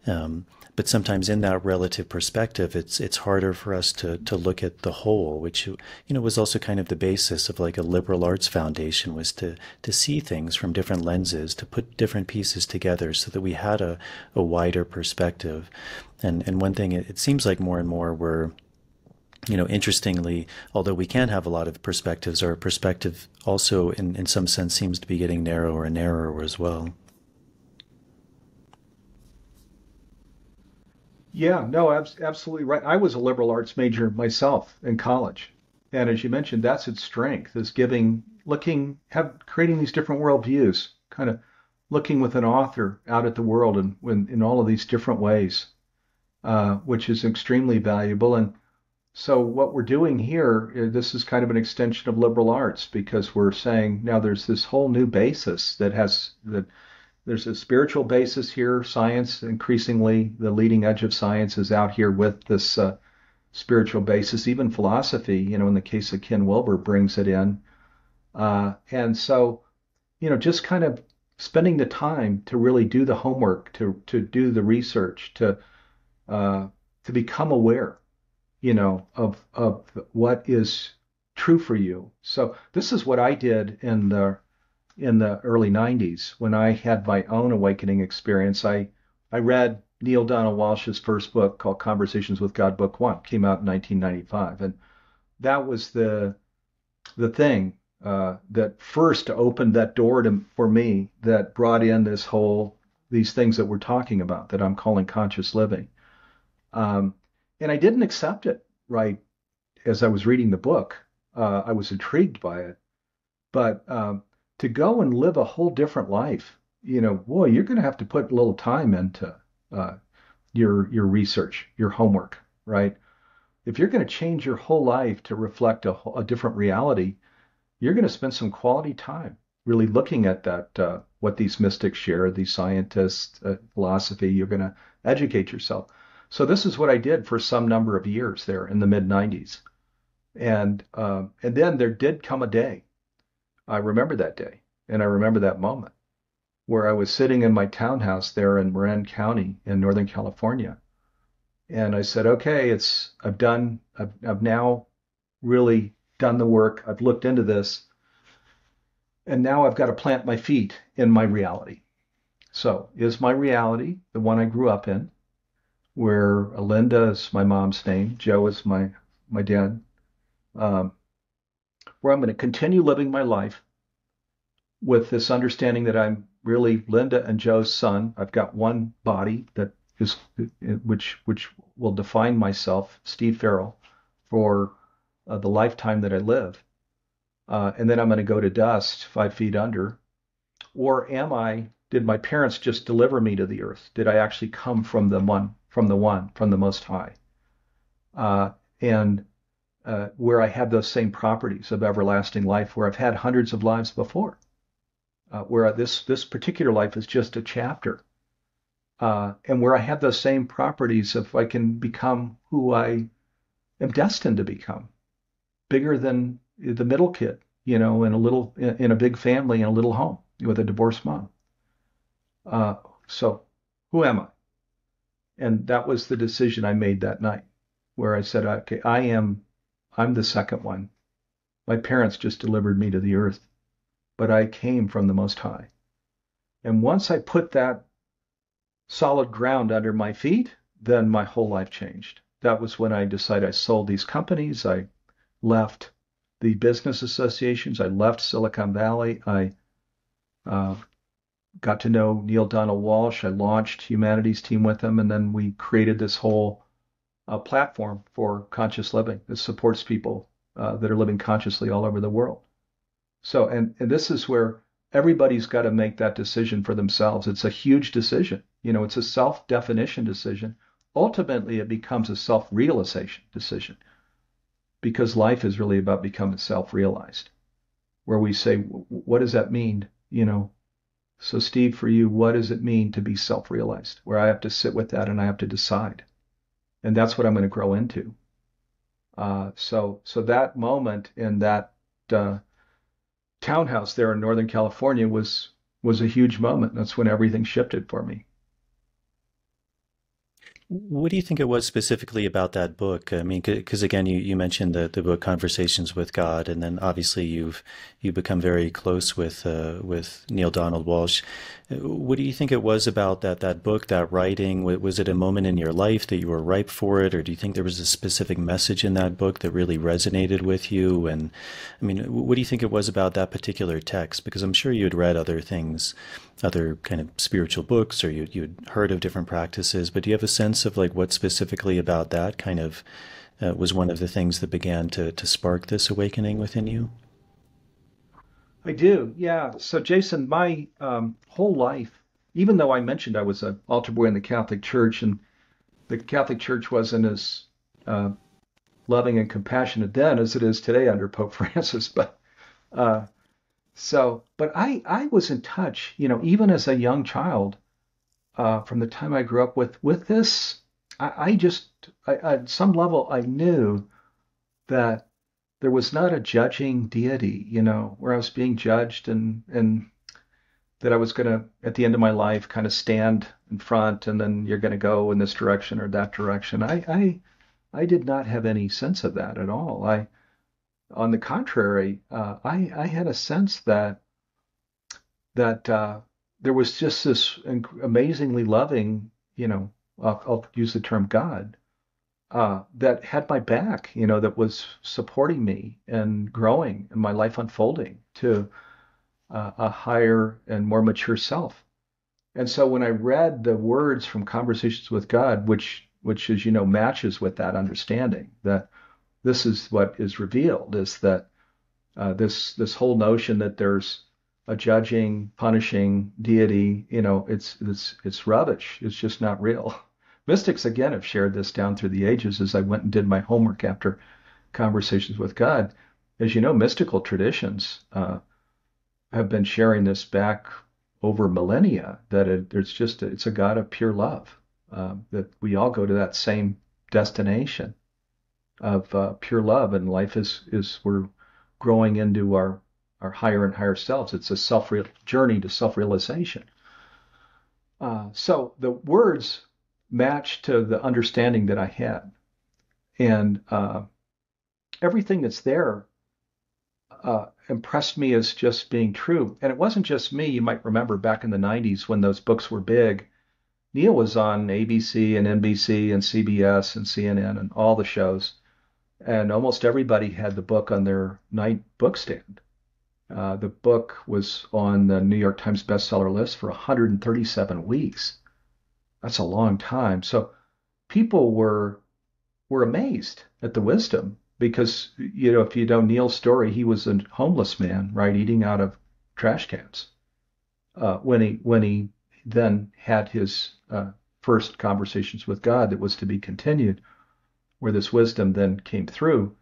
But sometimes in that relative perspective, it's harder for us to look at the whole, which was also kind of the basis of like a liberal arts foundation, was to see things from different lenses, to put different pieces together so that we had a wider perspective. And one thing, it seems like more and more we're, interestingly, although we can have a lot of perspectives, our perspective also in some sense seems to be getting narrower and narrower as well. Yeah, no, absolutely right. I was a liberal arts major myself in college. And as you mentioned, that's its strength, is creating these different worldviews, kind of looking with an author out at the world and in all of these different ways, which is extremely valuable. And so what we're doing here, this is kind of an extension of liberal arts, because we're saying now there's this whole new basis that there's a spiritual basis here. Science, increasingly, the leading edge of science is out here with this spiritual basis. Even philosophy, in the case of Ken Wilber, brings it in. And so, just kind of spending the time to really do the homework, to do the research, to become aware, of what is true for you. So this is what I did in the early 90s when I had my own awakening experience. I read Neil Donald Walsh's first book called Conversations with God, Book One, came out in 1995. And that was the thing that first opened that door for me, that brought in these things that we're talking about, that I'm calling conscious living. And I didn't accept it right as I was reading the book. I was intrigued by it. But to go and live a whole different life, boy, you're going to have to put a little time into your research, your homework, right? If you're going to change your whole life to reflect a different reality, you're going to spend some quality time really looking at that, what these mystics share, these scientists, philosophy. You're going to educate yourself. So this is what I did for some number of years there in the mid 90s. And then there did come a day. I remember that day, and I remember that moment where I was sitting in my townhouse there in Marin County in Northern California. And I said, okay, I've now really done the work. I've looked into this, and now I've got to plant my feet in my reality. So is my reality the one I grew up in, where Linda is my mom's name, Joe is my dad, where I'm going to continue living my life with this understanding that I'm really Linda and Joe's son. I've got one body which will define myself, Steve Farrell, for the lifetime that I live. And then I'm going to go to dust 5 feet under. Or did my parents just deliver me to the earth? Did I actually come from the Most High? And where I have those same properties of everlasting life, where I've had hundreds of lives before, where this particular life is just a chapter, and where I have those same properties if I can become who I am destined to become, bigger than the middle kid, in a big family in a little home with a divorced mom. So who am I? And that was the decision I made that night, where I said, okay, I'm the second one. My parents just delivered me to the earth, but I came from the Most High. And once I put that solid ground under my feet, then my whole life changed. That was when I decided I sold these companies. I left the business associations. I left Silicon Valley. I got to know Neale Donald Walsch. I launched Humanity's Team with him, and then we created this whole platform for conscious living that supports people that are living consciously all over the world. So, and this is where everybody's got to make that decision for themselves. It's a huge decision. It's a self-definition decision. Ultimately, it becomes a self-realization decision because life is really about becoming self-realized, where we say, what does that mean? So Steve, for you, what does it mean to be self-realized? Where I have to sit with that and I have to decide. And that's what I'm going to grow into. So that moment in that townhouse there in Northern California was a huge moment. That's when everything shifted for me. What do you think it was specifically about that book? I mean, because again, you mentioned the book Conversations with God, and then obviously you've become very close with Neale Donald Walsch. What do you think it was about that book, that writing? Was it a moment in your life that you were ripe for it, or do you think there was a specific message in that book that really resonated with you? And I mean, what do you think it was about that particular text? Because I'm sure you had read other things, other kind of spiritual books, or you'd heard of different practices, but do you have a sense of like what specifically about that kind of was one of the things that began to spark this awakening within you? I do, yeah. So Jason, my whole life, even though I mentioned I was an altar boy in the Catholic Church, and the Catholic Church wasn't as uh, loving and compassionate then as it is today under Pope Francis, but uh, but I was in touch, even as a young child, from the time I grew up with this. I just, at some level, I knew that there was not a judging deity, where I was being judged and that I was going to, at the end of my life, kind of stand in front and then you're going to go in this direction or that direction. I did not have any sense of that at all. On the contrary, I had a sense that there was just this amazingly loving, I'll use the term God, that had my back, that was supporting me and growing and my life unfolding to a higher and more mature self. And so when I read the words from Conversations with God, which as you know matches with that understanding that this is what is revealed, is that this whole notion that there's a judging, punishing deity, it's rubbish. It's just not real. Mystics again have shared this down through the ages as I went and did my homework after Conversations with God. As you know, mystical traditions have been sharing this back over millennia, that it's a God of pure love, that we all go to that same destination of pure love, and life is we're growing into our higher and higher selves. It's a journey to self-realization. So the words match to the understanding that I had, and everything that's there impressed me as just being true. And it wasn't just me. You might remember back in the 90s when those books were big, Neale was on ABC and NBC and CBS and CNN and all the shows, and almost everybody had the book on their night bookstand. The book was on the New York Times bestseller list for 137 weeks. That's a long time. So people were amazed at the wisdom because, if you know Neale's story, he was a homeless man, right, eating out of trash cans. When he then had his first Conversations with God that was to be continued, where this wisdom then came through.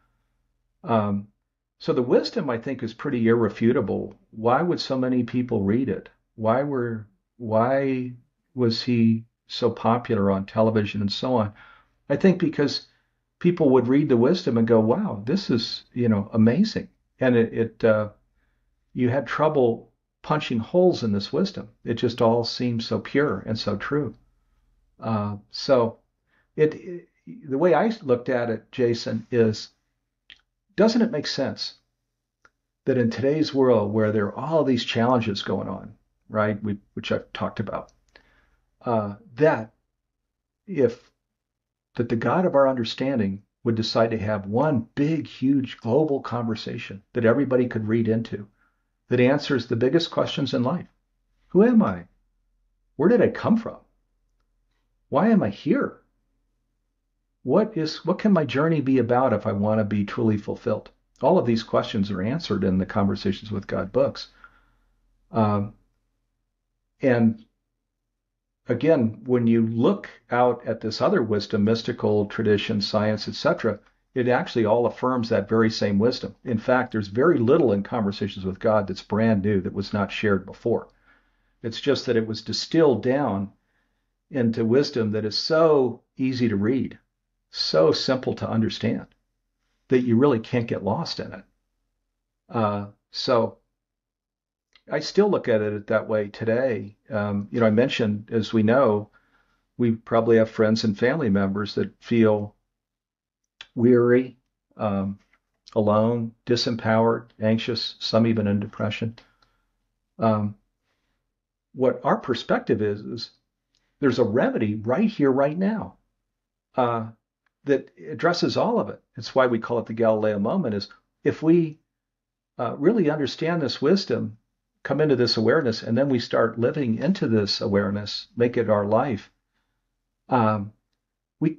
So the wisdom, I think, is pretty irrefutable. Why would so many people read it? Why was he so popular on television and so on? I think because people would read the wisdom and go, "Wow, this is amazing," and you had trouble punching holes in this wisdom. It just all seemed so pure and so true. So the way I looked at it, Jason, is, doesn't it make sense that in today's world where there are all these challenges going on, right, which I've talked about, that the God of our understanding would decide to have one big, huge global conversation that everybody could read into that answers the biggest questions in life. Who am I? Where did I come from? Why am I here? What can my journey be about if I want to be truly fulfilled? All of these questions are answered in the Conversations with God books. And again, when you look out at this other wisdom, mystical tradition, science, etc., it actually all affirms that very same wisdom. In fact, there's very little in Conversations with God that's brand new that was not shared before. It's just that it was distilled down into wisdom that is so easy to read, so simple to understand, that you really can't get lost in it. So I still look at it that way today. I mentioned, as we know, we probably have friends and family members that feel weary, alone, disempowered, anxious, some even in depression. What our perspective is there's a remedy right here, right now, that addresses all of it. It's why we call it the Galileo moment, is if we really understand this wisdom, come into this awareness, and then we start living into this awareness, make it our life, we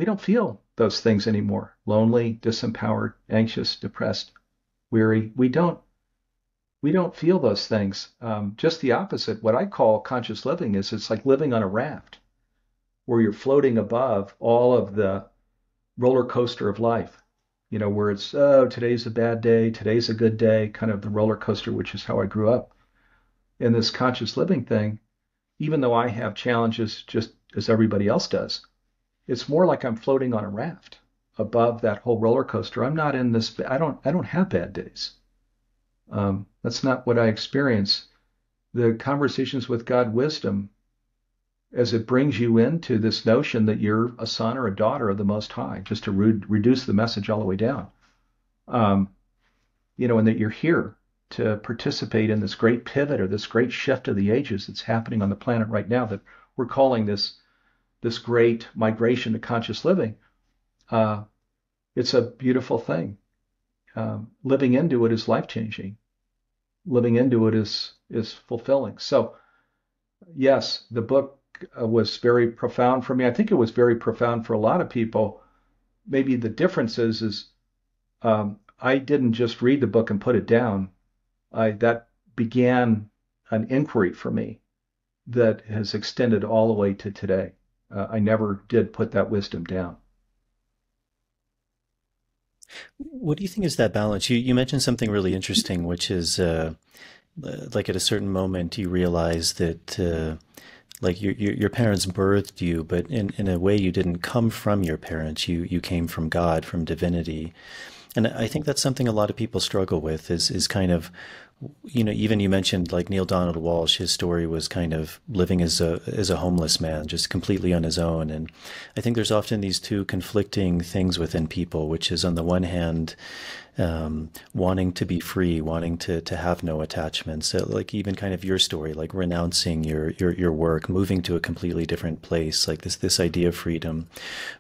don't feel those things anymore. Lonely, disempowered, anxious, depressed, weary. We don't feel those things. Just the opposite. What I call conscious living is it's like living on a raft where you're floating above all of the roller coaster of life, where it's, oh, today's a bad day, today's a good day, kind of the roller coaster, which is how I grew up. In this conscious living thing, even though I have challenges just as everybody else does, it's more like I'm floating on a raft above that whole roller coaster. I'm not in this, I don't have bad days. That's not what I experience. The Conversations with God wisdom, as it brings you into this notion that you're a son or a daughter of the Most High, just to reduce the message all the way down, and that you're here to participate in this great pivot or this great shift of the ages that's happening on the planet right now, that we're calling this great migration to conscious living. It's a beautiful thing. Living into it is life-changing. Living into it is fulfilling. So, yes, the book was very profound for me. I think it was very profound for a lot of people. Maybe the difference is I didn't just read the book and put it down. That began an inquiry for me that has extended all the way to today. I never did put that wisdom down. What do you think is that balance? You mentioned something really interesting, which is like at a certain moment you realize that like your parents birthed you, but in a way you didn't come from your parents. You came from God, from divinity. And I think that's something a lot of people struggle with is kind of, even you mentioned like Neil Donald Walsh, his story was kind of living as a homeless man, just completely on his own. And I think there's often these two conflicting things within people, which is on the one hand, wanting to be free, wanting to have no attachments. So like even kind of your story, like renouncing your work, moving to a completely different place, like this idea of freedom,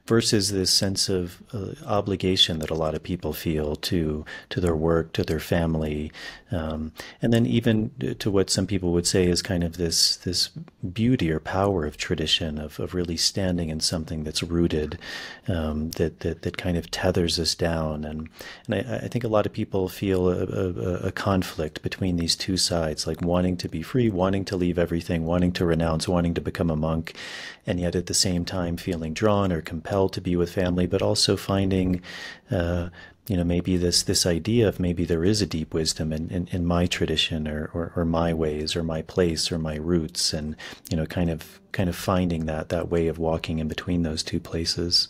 versus this sense of obligation that a lot of people feel to their work, to their family, and then even to what some people would say is kind of this beauty or power of tradition, of really standing in something that's rooted, that kind of tethers us down. And I think a lot of people feel a conflict between these two sides, like wanting to be free, wanting to leave everything, wanting to renounce, wanting to become a monk, and yet at the same time feeling drawn or compelled to be with family, but also finding, maybe this idea of maybe there is a deep wisdom in my tradition or my ways or my place or my roots, and, kind of finding that way of walking in between those two places.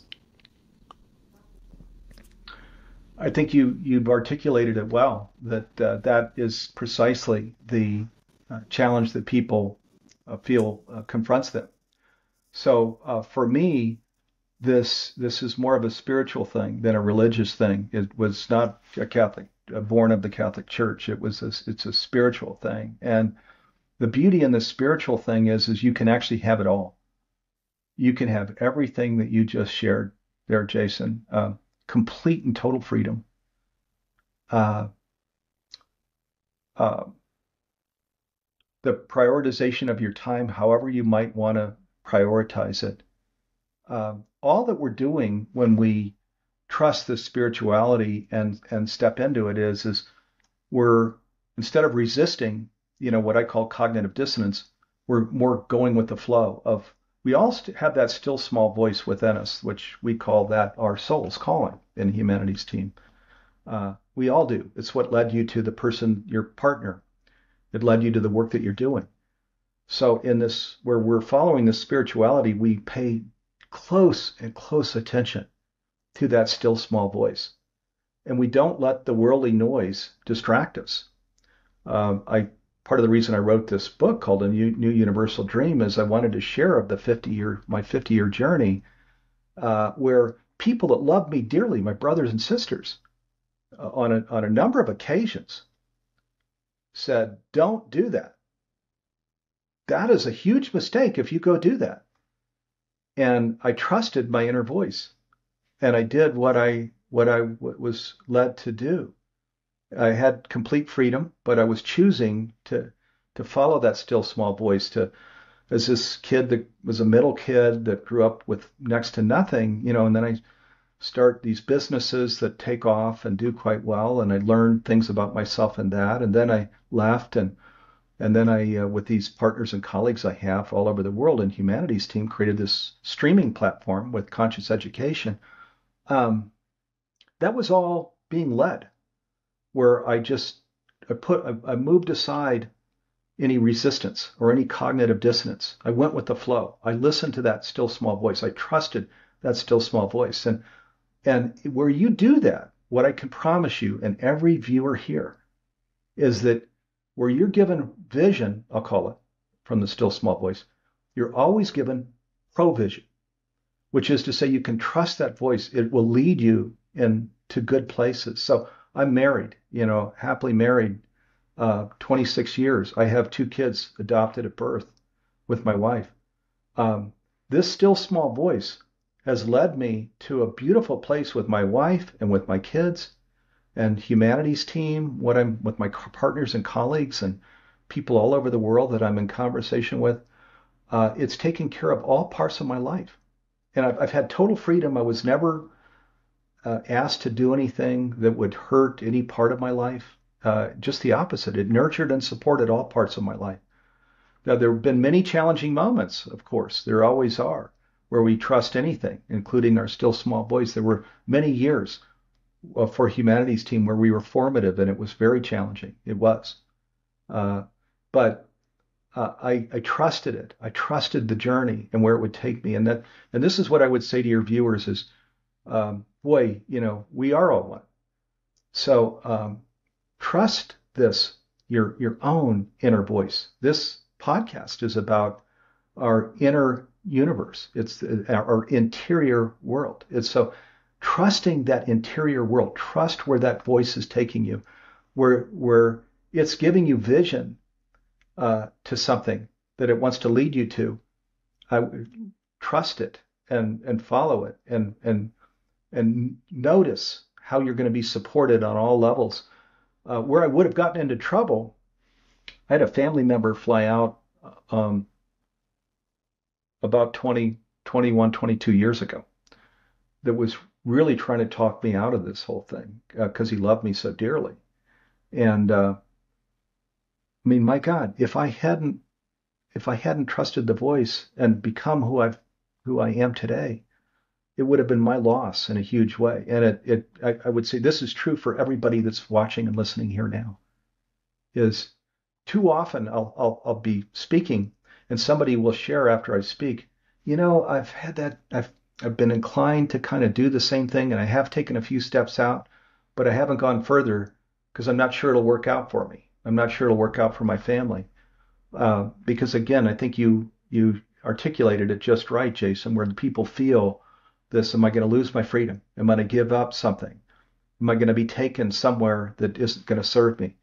I think you've articulated it well, that that is precisely the challenge that people feel confronts them. So for me, this is more of a spiritual thing than a religious thing. It was not a Catholic, born of the Catholic Church. It's a spiritual thing. And the beauty in the spiritual thing is you can actually have it all. You can have everything that you just shared there, Jason. Complete and total freedom. Uh, the prioritization of your time, however you might want to prioritize it. All that we're doing when we trust the spirituality and step into it is we're, instead of resisting, what I call cognitive dissonance, we're more going with the flow of, we all have that still small voice within us, which we call that our soul's calling in Humanities Team. We all do. It's what led you to the person, your partner. It led you to the work that you're doing. So in this, where we're following this spirituality, we pay close attention to that still small voice. And we don't let the worldly noise distract us. Part of the reason I wrote this book called A New Universal Dream is I wanted to share of my 50-year journey, where people that love me dearly, my brothers and sisters, on a number of occasions said, don't do that. That is a huge mistake if you go do that. And I trusted my inner voice, and I did what I was led to do. I had complete freedom, but I was choosing to follow that still small voice. As this kid that was a middle kid that grew up with next to nothing, and then I start these businesses that take off and do quite well, and I learned things about myself in that, and then I left, and then I, with these partners and colleagues I have all over the world in Humanities Team, created this streaming platform with conscious education. That was all being led, where I moved aside any resistance or any cognitive dissonance. I went with the flow. I listened to that still small voice. I trusted that still small voice. And where you do that, what I can promise you and every viewer here is that where you're given vision, I'll call it, from the still small voice, you're always given provision, which is to say you can trust that voice. It will lead you into good places. So I'm married, happily married, 26 years. I have 2 kids adopted at birth with my wife. This still small voice has led me to a beautiful place with my wife and with my kids and Humanities Team, with my partners and colleagues and people all over the world that I'm in conversation with. It's taken care of all parts of my life. And I've had total freedom. I was never asked to do anything that would hurt any part of my life. Just the opposite. It nurtured and supported all parts of my life. Now, there have been many challenging moments, of course. There always are, where we trust anything, including our still small voice. There were many years for Humanities Team where we were formative, and it was very challenging. It was. But I trusted it. I trusted the journey and where it would take me. And this is what I would say to your viewers is, boy, we are all one. So trust this, your own inner voice. This podcast is about our inner universe. It's our interior world. It's so trusting that interior world, trust where that voice is taking you, where it's giving you vision to something that it wants to lead you to. Trust it and follow it and notice how you're going to be supported on all levels. Where I would have gotten into trouble, I had a family member fly out about 21, 22 years ago that was really trying to talk me out of this whole thing because he loved me so dearly. And I mean, my God, if I hadn't trusted the voice and become who I am today, it would have been my loss in a huge way. And I would say this is true for everybody that's watching and listening here now. Is too often I'll be speaking and somebody will share after I speak, I've had that, I've been inclined to kind of do the same thing, and I have taken a few steps out, but I haven't gone further because I'm not sure it'll work out for me. I'm not sure it'll work out for my family. Because again, I think you articulated it just right, Jason, where the people feel this, am I going to lose my freedom? Am I going to give up something? Am I going to be taken somewhere that isn't going to serve me?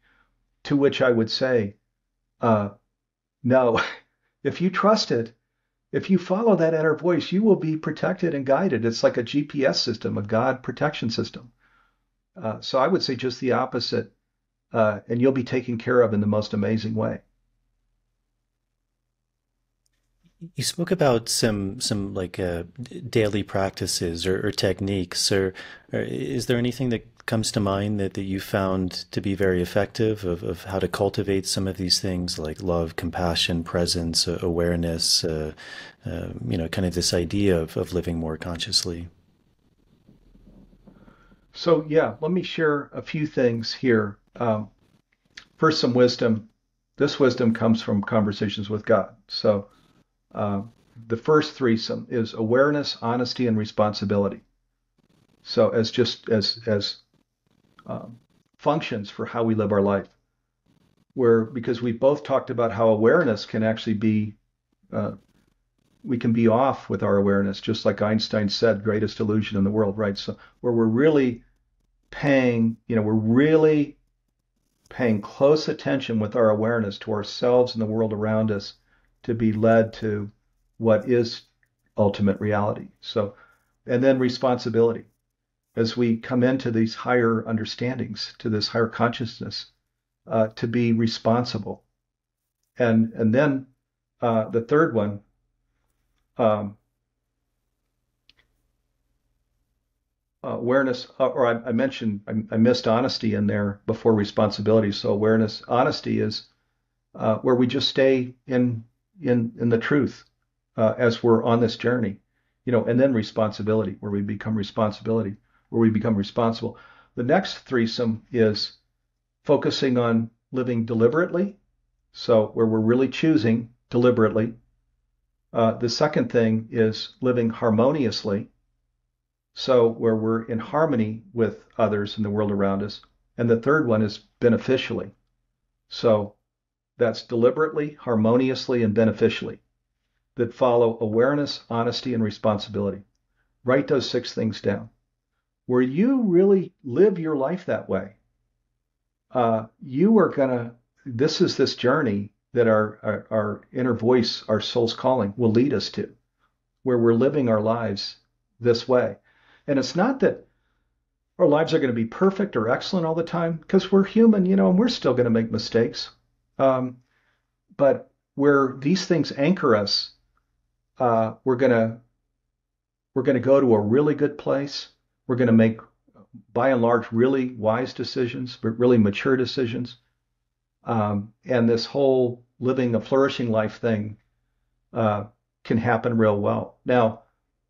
To which I would say, no, if you trust it, if you follow that inner voice, you will be protected and guided. It's like a GPS system, a God protection system. So I would say just the opposite, and you'll be taken care of in the most amazing way. You spoke about some like daily practices or techniques, or is there anything that comes to mind that you found to be very effective of how to cultivate some of these things like love, compassion, presence, awareness, kind of this idea of living more consciously? So yeah, let me share a few things here. First, some wisdom. This wisdom comes from conversations with God. So uh, the first threesome is awareness, honesty, and responsibility. So as just as um, functions for how we live our life. Where because we both talked about how awareness can actually be uh, we can be off with our awareness, just like Einstein said, greatest illusion in the world, right? So where we're really we're really paying close attention with our awareness to ourselves and the world around us to be led to what is ultimate reality. So, and then responsibility as we come into these higher understandings, to this higher consciousness, to be responsible. And then the third one, um, awareness, or I mentioned, I missed honesty in there before responsibility. So awareness, honesty is where we just stay in the truth as we're on this journey, and then responsibility, where we become responsible. The next threesome is focusing on living deliberately, so where we're really choosing deliberately. The second thing is living harmoniously, so where we're in harmony with others in the world around us. And the third one is beneficially. So that's deliberately, harmoniously, and beneficially that follow awareness, honesty, and responsibility. Write those 6 things down. Where you really live your life that way, you are gonna. This is this journey that our inner voice, our soul's calling, will lead us to, where we're living our lives this way. And it's not that our lives are going to be perfect or excellent all the time, because we're human, and we're still going to make mistakes. Um, but where these things anchor us, we're gonna go to a really good place. We're going to make, by and large, really wise decisions, but really mature decisions. And this whole living a flourishing life thing uh, can happen real well. Now,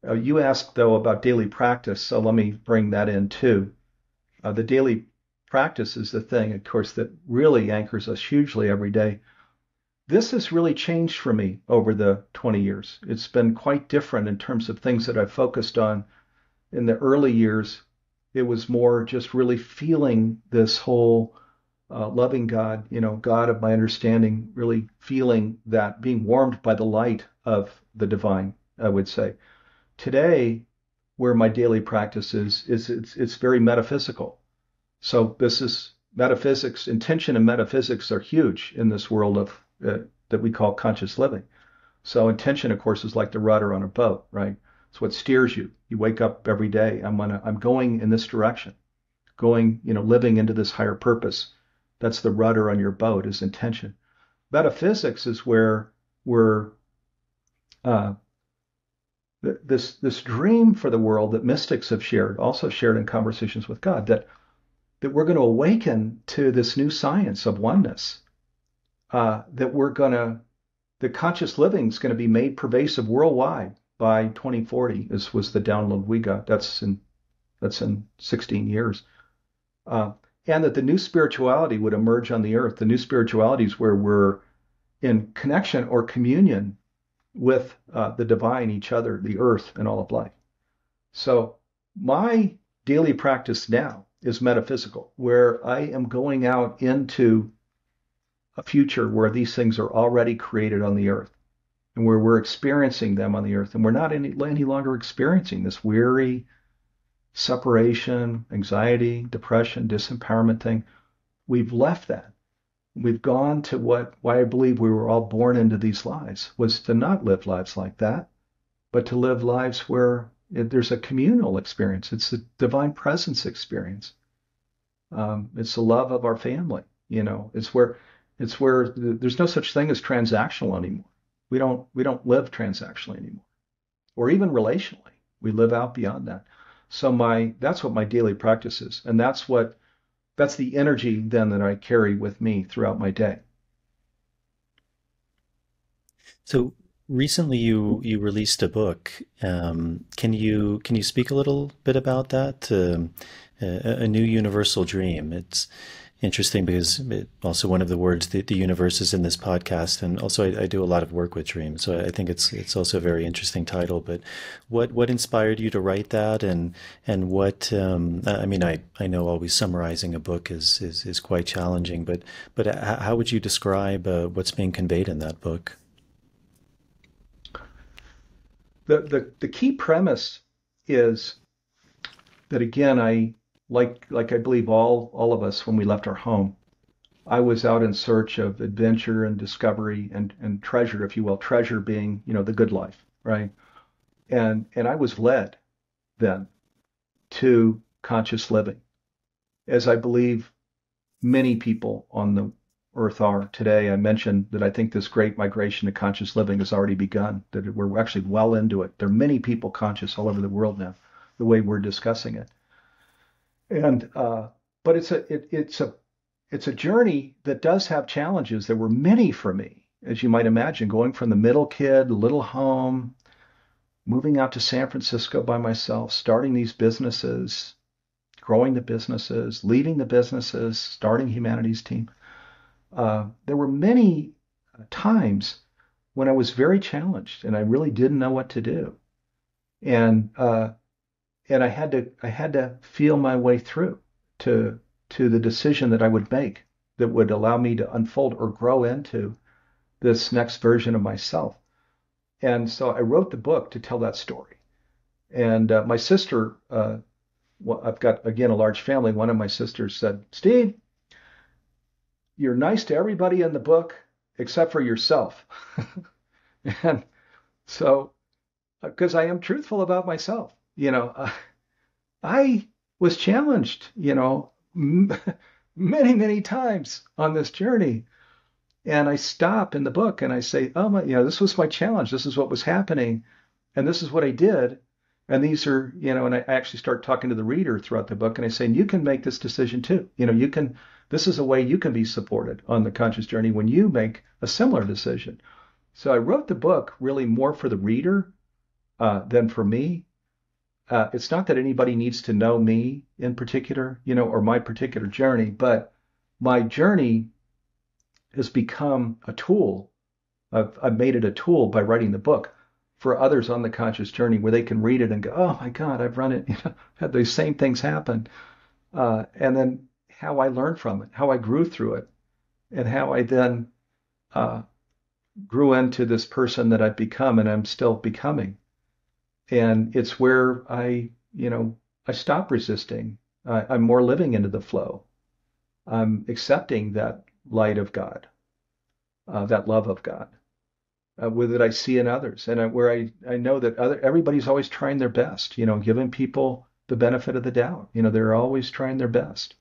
you asked though about daily practice, so let me bring that in too. The daily practice is the thing, of course, that really anchors us hugely every day. This has really changed for me over the 20 years. It's been quite different in terms of things that I've focused on. In the early years, it was more just really feeling this whole loving God, God of my understanding, really feeling that, being warmed by the light of the divine, I would say. Today, where my daily practice is it's very metaphysical. So this is metaphysics. Intention and metaphysics are huge in this world of that we call conscious living. So intention, of course, is like the rudder on a boat, right? It's what steers you. You wake up every day. I'm going in this direction, going, living into this higher purpose. That's the rudder on your boat, is intention. Metaphysics is where we're uh, this dream for the world that mystics have shared, also shared in conversations with God, that we're going to awaken to this new science of oneness. That the conscious living is going to be made pervasive worldwide by 2040. This was the download we got. That's in 16 years. And that the new spirituality would emerge on the earth. The new spirituality is where we're in connection or communion with the divine, each other, the earth, and all of life. So my daily practice now is metaphysical, where I am going out into a future where these things are already created on the earth, and where we're experiencing them on the earth, and we're not any longer experiencing this weary separation, anxiety, depression, disempowerment thing. We've left that. We've gone to why I believe we were all born into these lives, was to not live lives like that, but to live lives where there's a communal experience. It's the divine presence experience. It's the love of our family. It's where there's no such thing as transactional anymore. We don't live transactionally anymore, or even relationally. We live out beyond that. So that's what my daily practice is, and that's the energy then that I carry with me throughout my day. So recently you released a book. Can you speak a little bit about that? A new universal dream. It's interesting because also one of the words, the universe, is in this podcast, and also I do a lot of work with dreams, so I think it's also a very interesting title. But what inspired you to write that, and what I mean, I know always summarizing a book is quite challenging, but how would you describe what's being conveyed in that book? The key premise is that, again, I like I believe all of us when we left our home, I was out in search of adventure and discovery and treasure, if you will, treasure being, the good life, right? And I was led then to conscious living, as I believe many people on the earth are today. I mentioned that I think this great migration to conscious living has already begun, that we're actually well into it. There are many people conscious all over the world now, the way we're discussing it. And but it's a journey that does have challenges. There were many for me, as you might imagine, going from the middle kid, little home, moving out to San Francisco by myself, starting these businesses, growing the businesses, leaving the businesses, starting Humanities Team. There were many times when I was very challenged and I really didn't know what to do. And I had to feel my way through to the decision that I would make that would allow me to unfold or grow into this next version of myself. And so I wrote the book to tell that story. And my sister, well, I've got, again, a large family. One of my sisters said, Steve, you're nice to everybody in the book except for yourself. And so, because I am truthful about myself, I was challenged, many, many times on this journey. And I stop in the book and I say, oh my, this was my challenge. This is what was happening. And this is what I did. And these are, and I actually start talking to the reader throughout the book and I say, and you can make this decision too. This is a way you can be supported on the conscious journey when you make a similar decision. So I wrote the book really more for the reader than for me. It's not that anybody needs to know me in particular, or my particular journey, but my journey has become a tool. I've made it a tool by writing the book for others on the conscious journey where they can read it and go, oh my God, I've run it, had those same things happen. And then how I learned from it, how I grew through it, and how I then grew into this person that I've become and I'm still becoming. And it's where I stop resisting. I'm more living into the flow. I'm accepting that light of God, that love of God, with that I see in others, and where I know that everybody's always trying their best. Giving people the benefit of the doubt. They're always trying their best.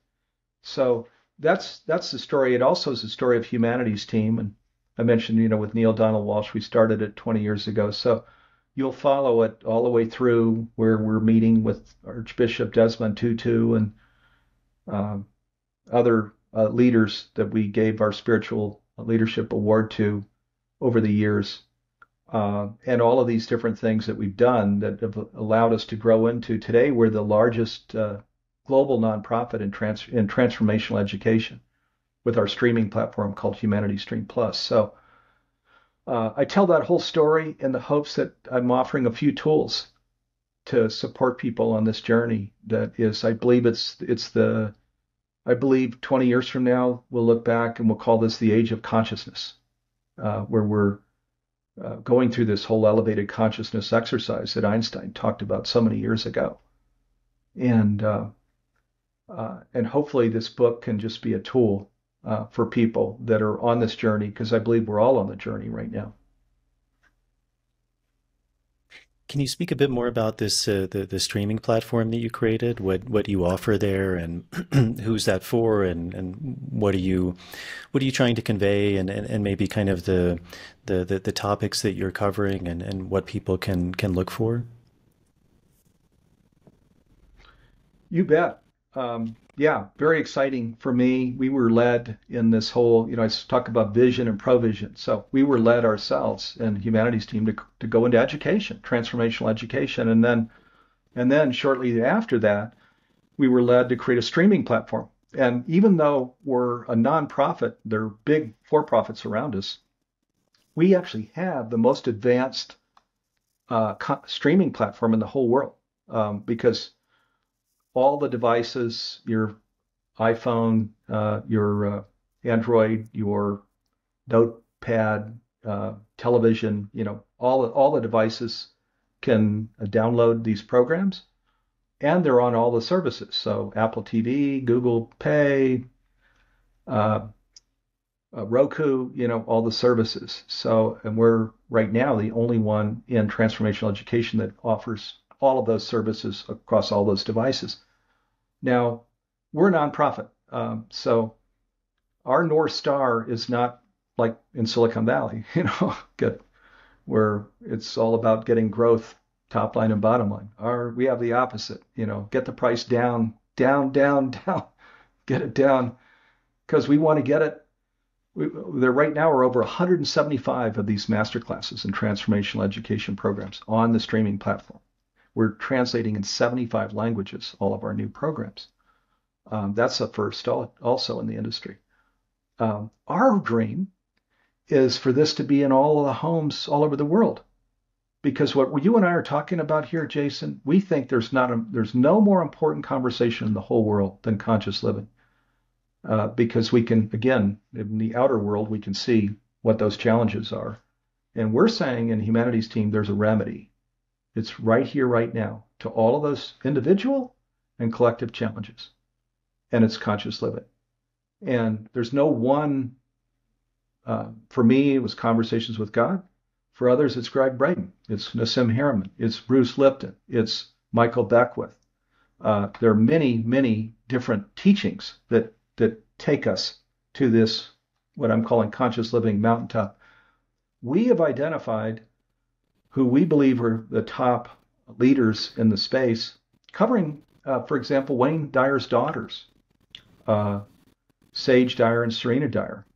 So that's the story. It also is the story of Humanities Team, and I mentioned, with Neil Donald Walsh, we started it 20 years ago. So you'll follow it all the way through where we're meeting with Archbishop Desmond Tutu and other leaders that we gave our spiritual leadership award to over the years, and all of these different things that we've done that have allowed us to grow into today. We're the largest global nonprofit in transformational education with our streaming platform called Humanity Stream Plus. So I tell that whole story in the hopes that I'm offering a few tools to support people on this journey. That is, I believe I believe 20 years from now, we'll look back and we'll call this the age of consciousness, where we're going through this whole elevated consciousness exercise that Einstein talked about so many years ago. And hopefully this book can just be a tool for people that are on this journey, because I believe we're all on the journey right now. Can you speak a bit more about this the streaming platform that you created? What you offer there, and who's that for, and what are you trying to convey, and maybe kind of the topics that you're covering, and what people can look for? You bet. Yeah, very exciting for me. We were led in this whole, I talk about vision and provision. So we were led ourselves and humanities team to go into education, transformational education, and then shortly after that, we were led to create a streaming platform. And even though we're a nonprofit, there are big for-profits around us. We actually have the most advanced streaming platform in the whole world because all the devices, your iPhone, your Android, your notepad, television, all the devices can download these programs, and they're on all the services. So Apple TV, Google Pay, Roku, all the services. So, and we're right now the only one in transformational education that offers all of those services across all those devices. Now, we're a nonprofit, so our North Star is not like in Silicon Valley, where it's all about getting growth, top line and bottom line. We have the opposite, get the price down, down, down, down, get it down, because we want to get it. There right now are over 175 of these master classes and transformational education programs on the streaming platform. We're translating in 75 languages all of our new programs. That's a first also in the industry. Our dream is for this to be in all of the homes all over the world. Because what you and I are talking about here, Jason, we think there's no more important conversation in the whole world than conscious living. Because we can, again, in the outer world, we can see what those challenges are. And we're saying in Humanities Team, there's a remedy. It's right here, right now, to all of those individual and collective challenges. And it's conscious living. And there's no one, for me, it was conversations with God. For others, it's Greg Braden. It's Nassim Harriman. It's Bruce Lipton. It's Michael Beckwith. There are many, many different teachings that take us to this, what I'm calling conscious living mountaintop. We have identified who we believe are the top leaders in the space, covering, for example, Wayne Dyer's daughters, Sage Dyer and Serena Dyer,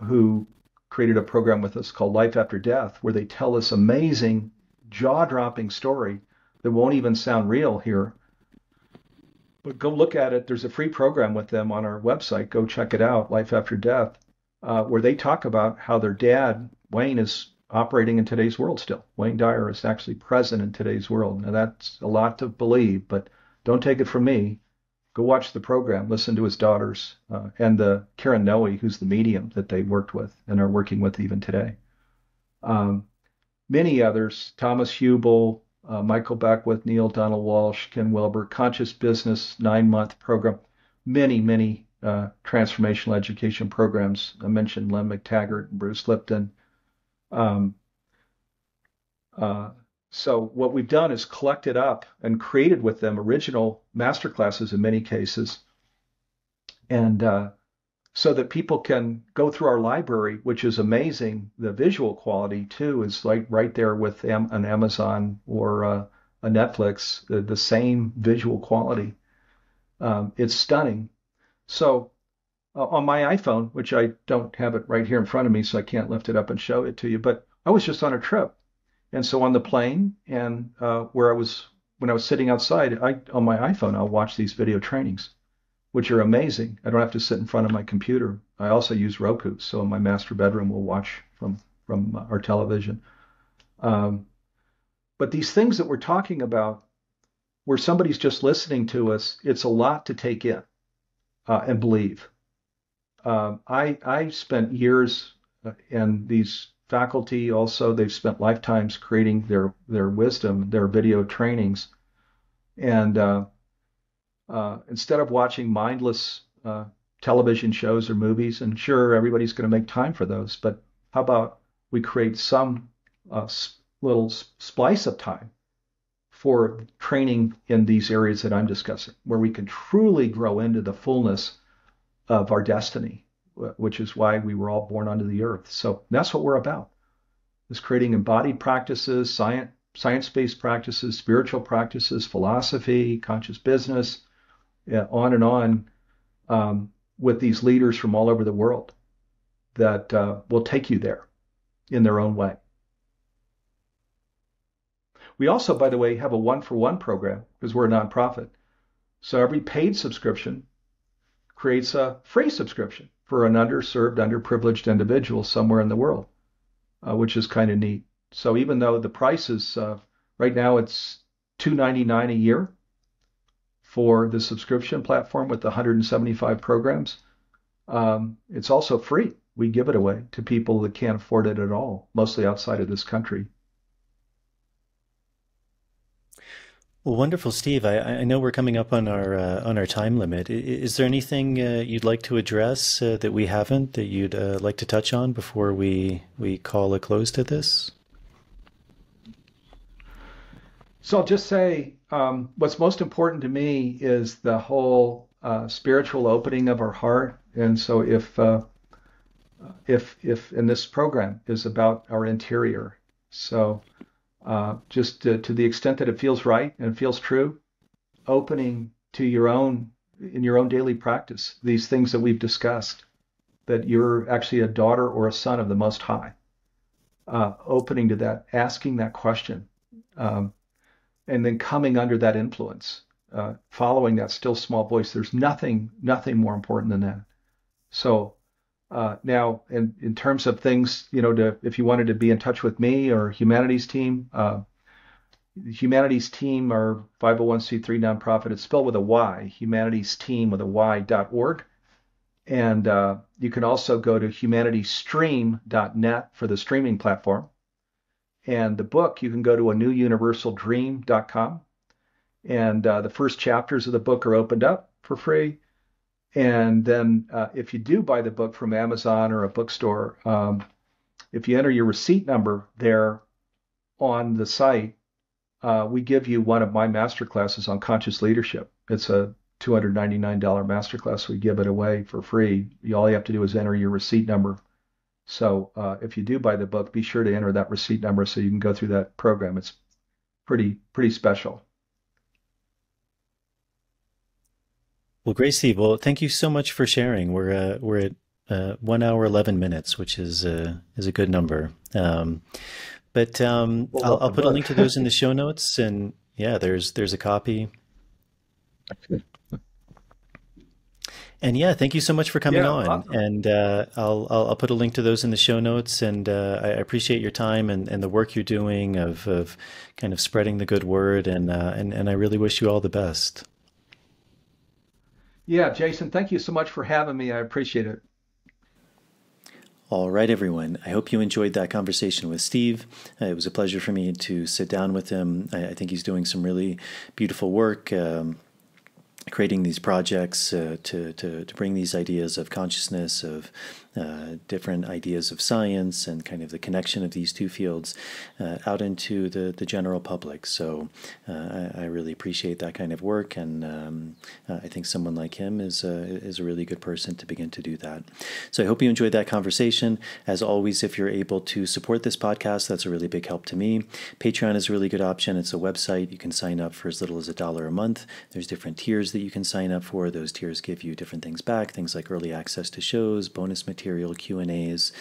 who created a program with us called Life After Death, where they tell this amazing, jaw-dropping story that won't even sound real here. But go look at it. There's a free program with them on our website. Go check it out, Life After Death, where they talk about how their dad, Wayne, is operating in today's world still. Wayne Dyer is actually present in today's world. Now, that's a lot to believe, but don't take it from me. Go watch the program, listen to his daughters, and the Karen Noe, who's the medium that they worked with and are working with even today. Many others, Thomas Hubel, Michael Beckwith, Neil Donald Walsh, Ken Wilber, Conscious Business 9-month program, many, many transformational education programs. I mentioned Len McTaggart and Bruce Lipton. So what we've done is collected up and created with them original master classes in many cases, and so that people can go through our library, which is amazing. The visual quality too is like right there with an Amazon or a Netflix, the same visual quality. It's stunning. So on my iPhone, which I don't have it right here in front of me, so I can't lift it up and show it to you, but I was just on a trip. And so on the plane and when I was sitting outside, on my iPhone, I'll watch these video trainings, which are amazing. I don't have to sit in front of my computer. I also use Roku, so in my master bedroom, we'll watch from our television. But these things that we're talking about, where somebody's just listening to us, it's a lot to take in and believe. I spent years in these faculty also. They've spent lifetimes creating their wisdom, their video trainings. And instead of watching mindless television shows or movies, and sure, everybody's going to make time for those, but how about we create some little splice of time for training in these areas that I'm discussing, where we can truly grow into the fullness of our destiny, which is why we were all born onto the earth. So that's what we're about, is creating embodied practices, science-based practices, spiritual practices, philosophy, conscious business, on and on, with these leaders from all over the world that will take you there in their own way. We also, by the way, have a one-for-one program because we're a nonprofit. So every paid subscription creates a free subscription for an underserved, underprivileged individual somewhere in the world, which is kind of neat. So even though the price is, right now it's $2.99 a year for the subscription platform with the 175 programs, it's also free. We give it away to people that can't afford it at all, mostly outside of this country. Well, wonderful, Steve. I know we're coming up on our time limit. Is there anything you'd like to address that we haven't that you'd like to touch on before we call a close to this? So I'll just say what's most important to me is the whole spiritual opening of our heart. And so if and this program is about our interior, so just to the extent that it feels right and feels true, opening to in your own daily practice, these things that we've discussed, that you're actually a daughter or a son of the Most High, opening to that, asking that question, and then coming under that influence, following that still small voice. There's nothing more important than that. So now, in terms of things, if you wanted to be in touch with me or Humanities Team, the Humanities Team are 501c3 nonprofit. It's spelled with a Y, Humanities Team with a Y.org. And you can also go to humanitiesstream.net for the streaming platform. And the book, you can go to anewuniversaldream.com. And the first chapters of the book are opened up for free. And then if you do buy the book from Amazon or a bookstore, if you enter your receipt number there on the site, we give you one of my masterclasses on conscious leadership. It's a $299 masterclass. We give it away for free. All you have to do is enter your receipt number. So if you do buy the book, be sure to enter that receipt number so you can go through that program. It's pretty special. Well, great, Steve. Well, thank you so much for sharing. We're at 1 hour 11 minutes, which is a good number. I'll put a link to those in the show notes, and yeah, there's a copy. And yeah, thank you so much for coming on. Awesome. And I'll put a link to those in the show notes. And I appreciate your time and the work you're doing of kind of spreading the good word. And I really wish you all the best. Yeah, Jason, thank you so much for having me. I appreciate it. All right, everyone. I hope you enjoyed that conversation with Steve. It was a pleasure for me to sit down with him. I think he's doing some really beautiful work, creating these projects to bring these ideas of consciousness, of different ideas of science, and kind of the connection of these two fields out into the general public. So I really appreciate that kind of work, and I think someone like him is a really good person to begin to do that. So I hope you enjoyed that conversation. As always, if you're able to support this podcast, that's a really big help to me. Patreon is a really good option. It's a website. You can sign up for as little as $1 a month. There's different tiers that you can sign up for. Those tiers give you different things back, things like early access to shows, bonus material, Q&As.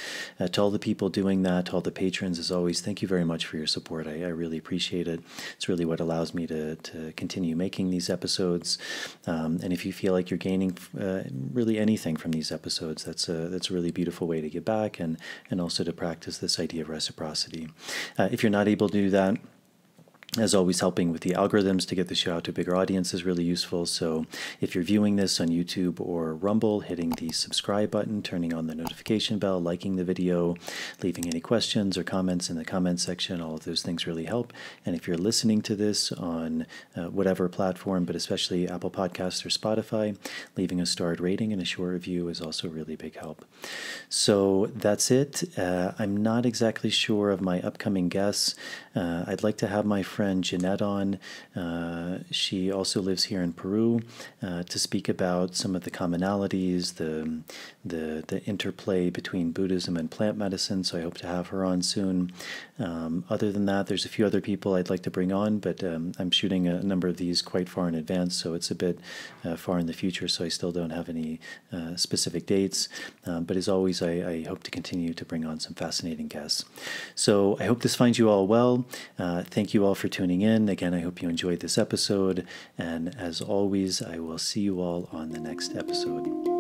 To all the people doing that, to all the patrons, as always, thank you very much for your support. I really appreciate it. It's really what allows me to continue making these episodes. And if you feel like you're gaining really anything from these episodes, that's a really beautiful way to give back and also to practice this idea of reciprocity. If you're not able to do that, as always, helping with the algorithms to get the show out to a bigger audience is really useful. So if you're viewing this on YouTube or Rumble, hitting the subscribe button, turning on the notification bell, liking the video, leaving any questions or comments in the comment section, all of those things really help. And if you're listening to this on whatever platform, but especially Apple Podcasts or Spotify, leaving a starred rating and a short review is also really big help. So that's it. I'm not exactly sure of my upcoming guests. I'd like to have my friend friend Jeanette on. She also lives here in Peru to speak about some of the commonalities, the interplay between Buddhism and plant medicine. So I hope to have her on soon. Other than that, there's a few other people I'd like to bring on, but I'm shooting a number of these quite far in advance, so it's a bit far in the future, so I still don't have any specific dates. But as always, I hope to continue to bring on some fascinating guests. So I hope this finds you all well. Thank you all for tuning in. Again, I hope you enjoyed this episode. And as always, I will see you all on the next episode.